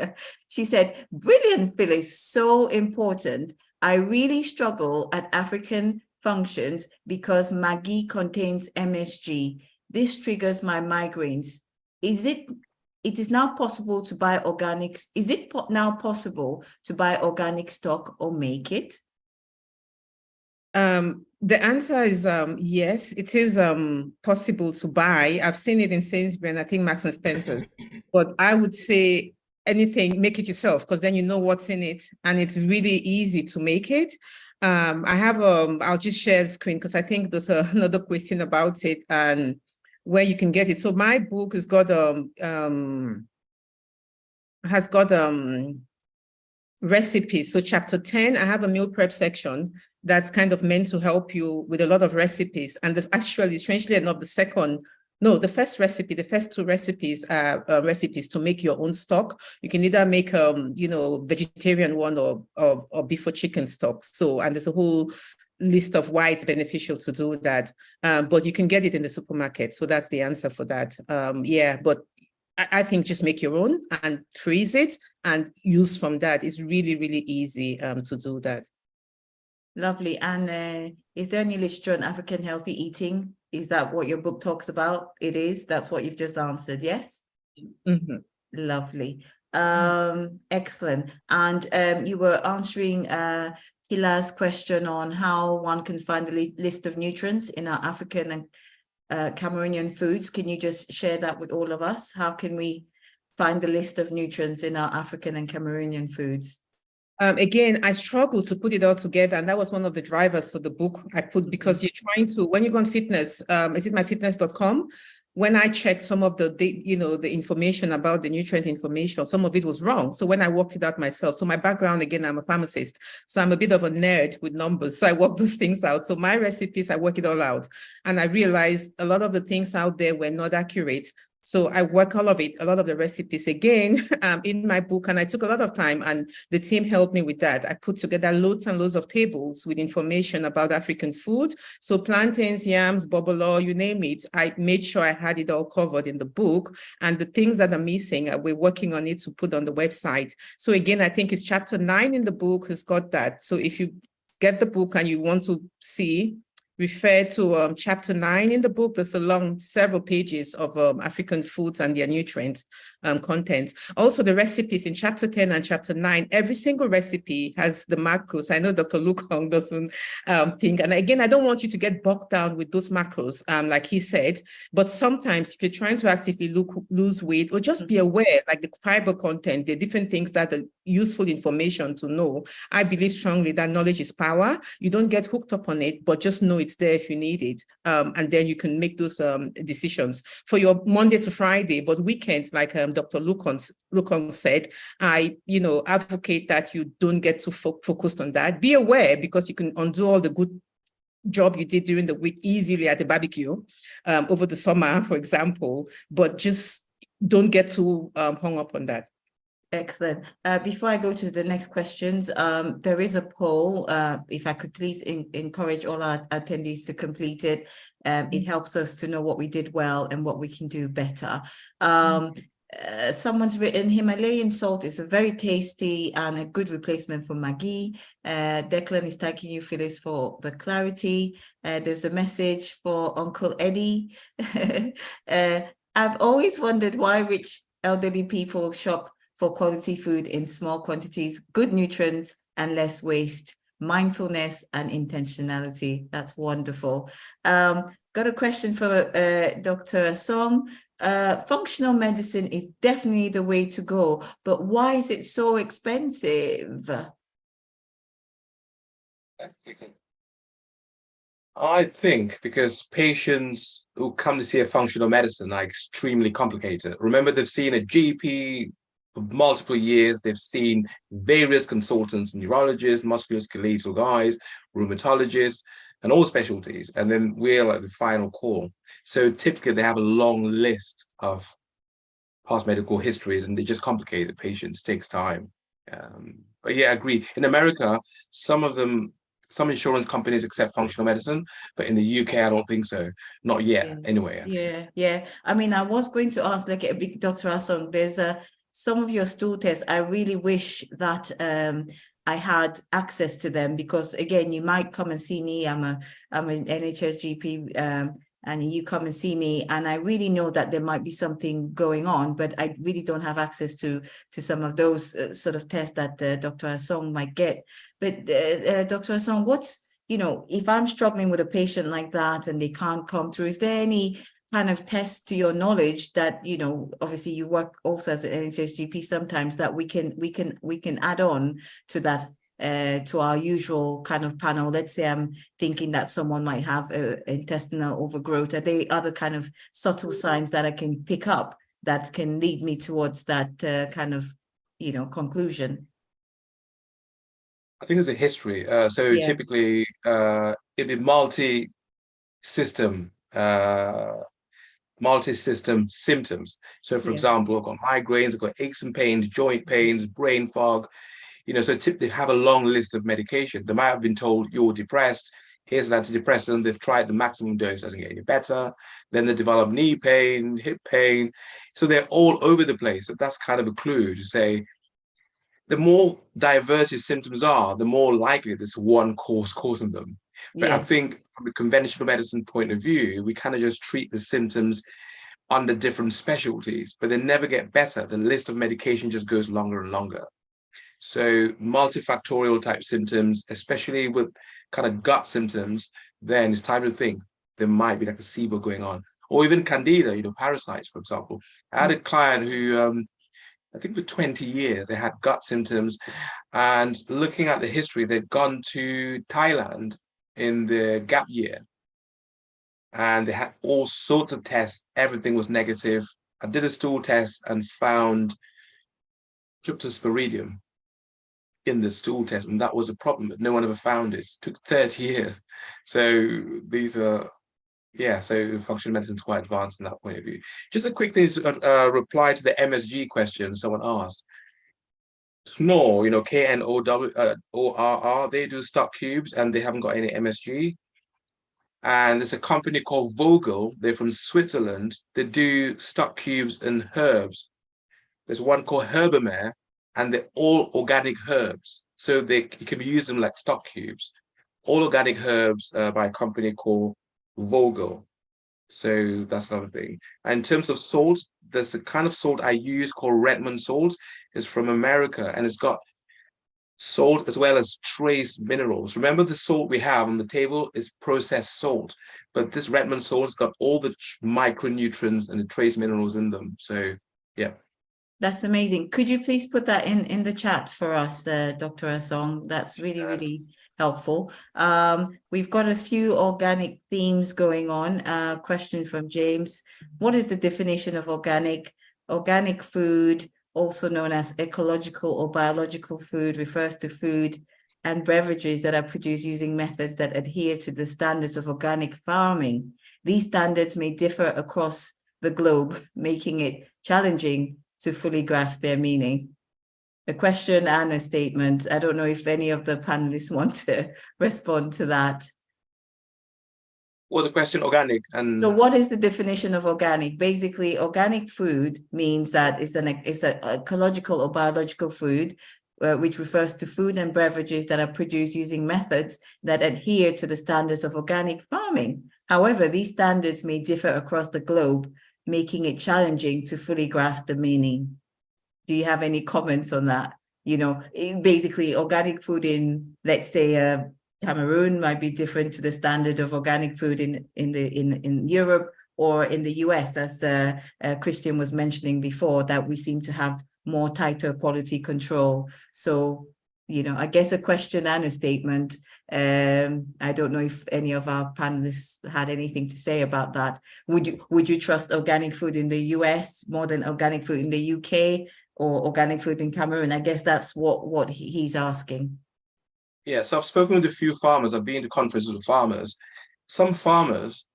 She said, "Brilliant, Phyllis, so important. I really struggle at African functions because Maggi contains MSG. This triggers my migraines. It is now possible to buy organics. Is it now possible to buy organic stock or make it?" The answer is yes, it is possible to buy. I've seen it in Sainsbury's and I think Marks and Spencer's, but I would say anything, make it yourself, because then you know what's in it and it's really easy to make it. I have I'll just share the screen because I think there's another question about it and where you can get it. So my book has got recipes. So chapter 10, I have a meal prep section that's kind of meant to help you with a lot of recipes. And actually, strangely enough, the first recipe, the first two recipes are recipes to make your own stock. You can either make vegetarian one or beef or chicken stock. So, and there's a whole list of why it's beneficial to do that. But you can get it in the supermarket. So that's the answer for that. But I think just make your own and freeze it and use from that. It's really, really easy to do that. Lovely. And is there any literature on African healthy eating? Is that what your book talks about? It is. That's what you've just answered. Yes. Mm-hmm. Lovely. Excellent. And you were answering Tila's question on how one can find the list of nutrients in our African and Cameroonian foods. Can you just share that with all of us? How can we find the list of nutrients in our African and Cameroonian foods? Again, I struggled to put it all together, and that was one of the drivers for the book I put, because you're trying to, when you go on fitness, is it myfitness.com? When I checked some of the information about the nutrient information, some of it was wrong. So when I worked it out myself, so my background, again, I'm a pharmacist, so I'm a bit of a nerd with numbers. So I work those things out. So my recipes, I work it all out. And I realized a lot of the things out there were not accurate. So I work all of it, a lot of the recipes again in my book, and I took a lot of time and the team helped me with that. I put together loads and loads of tables with information about African food. So plantains, yams, bobolo, you name it. I made sure I had it all covered in the book, and the things that are missing, we're working on it to put on the website. So again, I think it's chapter 9 in the book has got that. So if you get the book and you want to see, refer to chapter 9 in the book. There's several pages of African foods and their nutrients. content. Also, the recipes in chapter 10 and chapter 9, every single recipe has the macros. I know Dr. Lukong doesn't think, and again, I don't want you to get bogged down with those macros, like he said, but sometimes if you're trying to actively lose weight, or just be aware, like the fiber content, the different things that are useful information to know. I believe strongly that knowledge is power. You don't get hooked up on it, but just know it's there if you need it. And then you can make those decisions for your Monday to Friday, but weekends, like Dr. Lukong said, I advocate that you don't get too focused on that. Be aware, because you can undo all the good job you did during the week easily at the barbecue over the summer, for example, but just don't get too hung up on that. Excellent. Before I go to the next questions, there is a poll. If I could please encourage all our attendees to complete it. It helps us to know what we did well and what we can do better. Someone's written, Himalayan salt is a very tasty and a good replacement for Maggi. Declan is thanking you, Phyllis, for the clarity. There's a message for Uncle Eddie. I've always wondered why rich elderly people shop for quality food in small quantities, good nutrients and less waste, mindfulness and intentionality. That's wonderful. Got a question for Dr. Song. Functional medicine is definitely the way to go, but why is it so expensive? I think because patients who come to see a functional medicine are extremely complicated. Remember, they've seen a GP for multiple years. They've seen various consultants, neurologists, musculoskeletal guys, rheumatologists, and all specialties. And then we're like the final call. So typically they have a long list of past medical histories, and they just complicate the patients. Takes time. But yeah, I agree. In America, some insurance companies accept functional medicine, but in the UK, I don't think so. Not yet, anyway. Yeah. I mean, I was going to ask, like, Dr. Asong, there's some of your stool tests. I really wish that I had access to them, because again, you might come and see me. I'm an NHS GP, and you come and see me, and I really know that there might be something going on, but I really don't have access to some of those sort of tests that Dr. Asong might get. But Dr. Asong, what's, if I'm struggling with a patient like that and they can't come through, is there any kind of test, to your knowledge, that obviously you work also as an NHS GP sometimes, that we can add on to that, to our usual kind of panel? Let's say I'm thinking that someone might have intestinal overgrowth. Are there other kind of subtle signs that I can pick up that can lead me towards that kind of conclusion? I think there's a history. Typically it'd be multi-system symptoms. So for example, I've got migraines, I've got aches and pains, joint pains, brain fog, so typically have a long list of medication. They might have been told you're depressed, here's an antidepressant, they've tried the maximum dose, doesn't get any better. Then they develop knee pain, hip pain. So they're all over the place. So that's kind of a clue to say, the more diverse your symptoms are, the more likely there's one cause causing them. But I think from a conventional medicine point of view, we kind of just treat the symptoms under different specialties, but they never get better. The list of medication just goes longer and longer. So multifactorial type symptoms, especially with kind of gut symptoms, then it's time to think there might be like a SIBO going on, or even candida, parasites, for example. I had a client who, I think for 20 years, they had gut symptoms, and looking at the history, they'd gone to Thailand in the gap year, and they had all sorts of tests. Everything was negative. I did a stool test and found Cryptosporidium in the stool test, and that was a problem, but no one ever found it. It took 30 years. So these are, so functional medicine is quite advanced in that point of view. Just a quick thing to reply to the MSG question someone asked. No, KNOWORR, they do stock cubes and they haven't got any MSG. And there's a company called Vogel, they're from Switzerland, they do stock cubes and herbs. There's one called Herbamare, and they're all organic herbs. So you can use them like stock cubes. All organic herbs by a company called Vogel. So that's another thing. And in terms of salt, there's a kind of salt I use called Redmond salt. It's from America, and it's got salt as well as trace minerals. Remember, the salt we have on the table is processed salt, but this Redmond salt has got all the micronutrients and the trace minerals in them. So yeah. That's amazing. Could you please put that in the chat for us, Dr. Asong? That's really, really helpful. We've got a few organic themes going on. Question from James. What is the definition of organic? Organic food, also known as ecological or biological food, refers to food and beverages that are produced using methods that adhere to the standards of organic farming. These standards may differ across the globe, making it challenging to fully grasp their meaning. A question and a statement. I don't know if any of the panelists want to respond to that. Was the question organic? And so what is the definition of organic? Basically, organic food means that it's an ecological or biological food, which refers to food and beverages that are produced using methods that adhere to the standards of organic farming. However, these standards may differ across the globe, making it challenging to fully grasp the meaning. Do you have any comments on that? You know, basically organic food in, let's say, Cameroon might be different to the standard of organic food in Europe or in the US, as Christian was mentioning before, that we seem to have more tighter quality control. So, you know, I guess a question and a statement. I don't know if any of our panelists had anything to say about that. Would you trust organic food in the US more than organic food in the UK or organic food in Cameroon? I guess that's what he's asking. Yeah, so I've spoken with a few farmers. I've been to conferences with farmers. Some farmers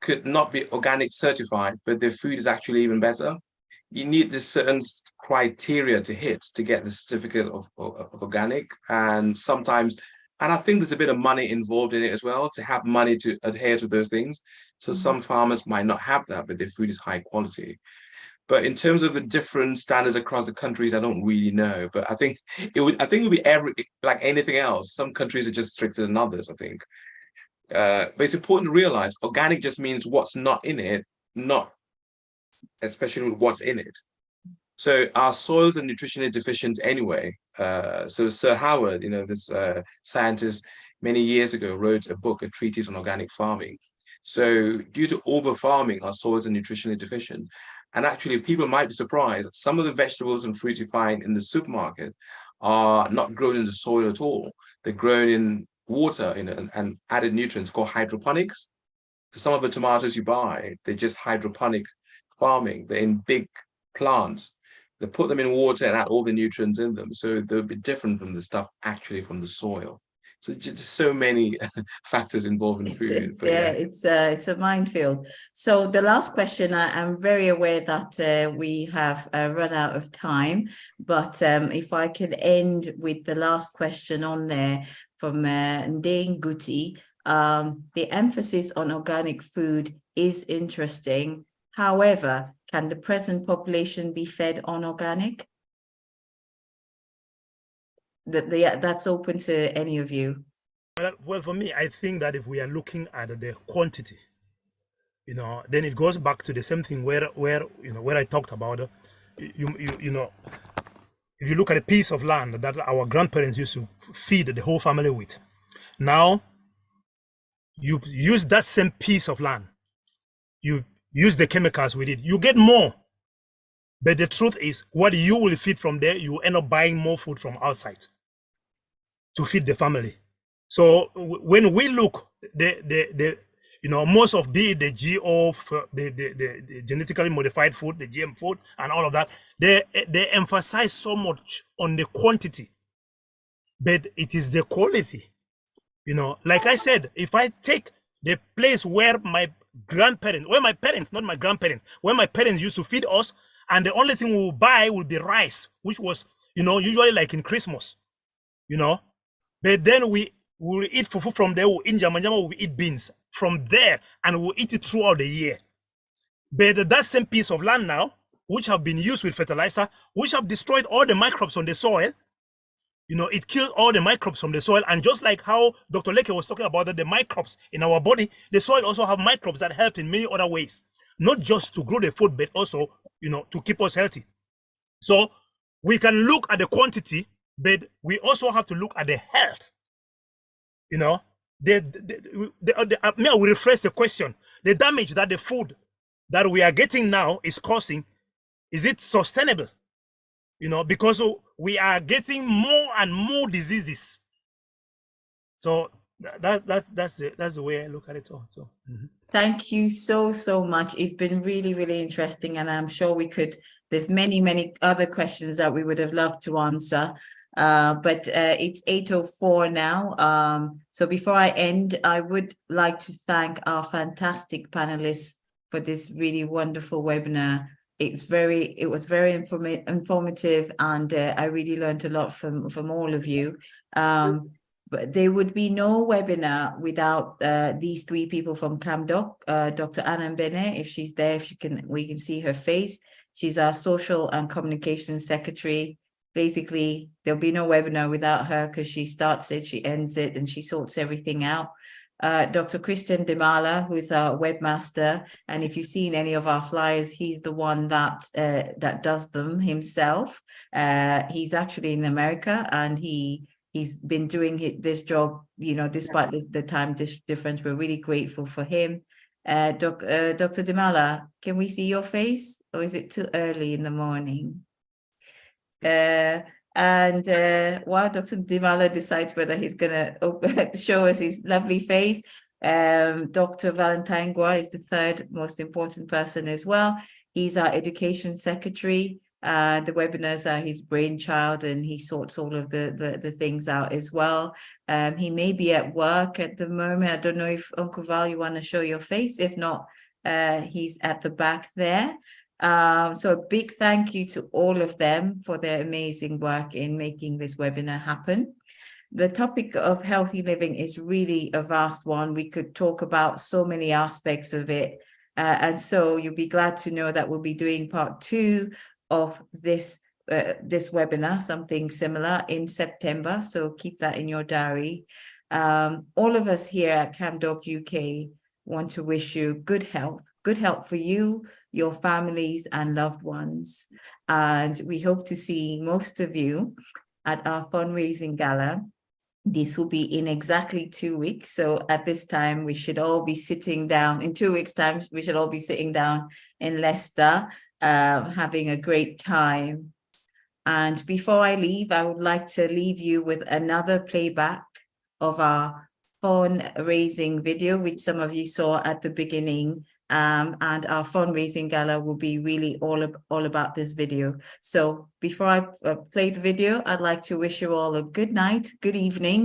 could not be organic certified, but their food is actually even better. You need this certain criteria to hit to get the certificate of organic. And sometimes, and I think there's a bit of money involved in it as well, to have money to adhere to those things. So some farmers might not have that, but their food is high quality. But in terms of the different standards across the countries, I don't really know. But I think it would be like anything else. Some countries are just stricter than others, I think. But it's important to realize organic just means what's not in it, not especially what's in it. So our soils are nutritionally deficient anyway. So Sir Howard, you know, this scientist many years ago wrote a book, a treatise on organic farming. So due to over farming, our soils are nutritionally deficient. And actually, people might be surprised that some of the vegetables and fruits you find in the supermarket are not grown in the soil at all. They're grown in water, you know, and added nutrients called hydroponics. So some of the tomatoes you buy, they're just hydroponic farming. They're in big plants. They put them in water and add all the nutrients in them. So they'll be different from the stuff actually from the soil. So just so many factors involved in food. It's a minefield. So the last question, I'm very aware that we have run out of time, but if I could end with the last question on there from Ndane Guti, the emphasis on organic food is interesting. However, can the present population be fed on organic? That's open to any of you. Well, for me, I think that if we are looking at the quantity, you know, then it goes back to the same thing where I talked about, you know, if you look at a piece of land that our grandparents used to feed the whole family with, now you use that same piece of land, you use the chemicals with it, you get more. But the truth is, what you will feed from there, you end up buying more food from outside to feed the family. So when we look, you know, most of the genetically modified food, the GM food, and all of that, they emphasize so much on the quantity, but it is the quality. You know, like I said, if I take the place where my grandparents, where my parents, not my grandparents, where my parents used to feed us, and the only thing we will buy will be rice, which was, you know, usually like in Christmas, you know, but then we will eat fufu from there, we'll eat jamajama, we'll eat beans from there, and we'll eat it throughout the year. But that same piece of land now, which have been used with fertilizer, which have destroyed all the microbes on the soil, You know, it kills all the microbes from the soil. And just like how Dr. Leke was talking about the microbes in our body, the soil also have microbes that help in many other ways, not just to grow the food, but also, you know, to keep us healthy. So we can look at the quantity, but we also have to look at the health. You know, I will rephrase the question. The damage that the food that we are getting now is causing, is it sustainable? You know, because we are getting more and more diseases. So that's the way I look at it all. So Thank you so much. It's been really, really interesting, and I'm sure there's many other questions that we would have loved to answer. But it's 8:04 now. So before I end, I would like to thank our fantastic panelists for this really wonderful webinar. It was very informative, and I really learned a lot from all of you. But there would be no webinar without these three people from CamDoc. Dr. Anna Bene, if she's there, we can see her face. She's our social and communications secretary. Basically, there'll be no webinar without her, because she starts it, she ends it, and she sorts everything out. Dr. Christian Demala, who is our webmaster, and if you've seen any of our flyers, he's the one that does them himself. He's actually in America, and he's been doing this job, you know, despite the time difference. We're really grateful for him. Dr. Demala, can we see your face, or is it too early in the morning? While Dr. Demala decides whether he's going to show us his lovely face, Dr. Valentine Gua is the third most important person as well. He's our education secretary. The webinars are his brainchild, and he sorts all of the things out as well. He may be at work at the moment. I don't know if Uncle Val, you want to show your face. If not, he's at the back there. So a big thank you to all of them for their amazing work in making this webinar happen. The topic of healthy living is really a vast one. We could talk about so many aspects of it. And so you'll be glad to know that we'll be doing part 2 of this webinar, something similar, in September. So keep that in your diary. All of us here at CamDocUK want to wish you good health for you, your families and loved ones. And we hope to see most of you at our fundraising gala. This will be in exactly 2 weeks. So at this time, we should all be sitting down. In 2 weeks' time, we should all be sitting down in Leicester, having a great time. And before I leave, I would like to leave you with another playback of our fundraising video, which some of you saw at the beginning. And our fundraising gala will be really all about this video. So before I play the video, I'd like to wish you all a good night, good evening.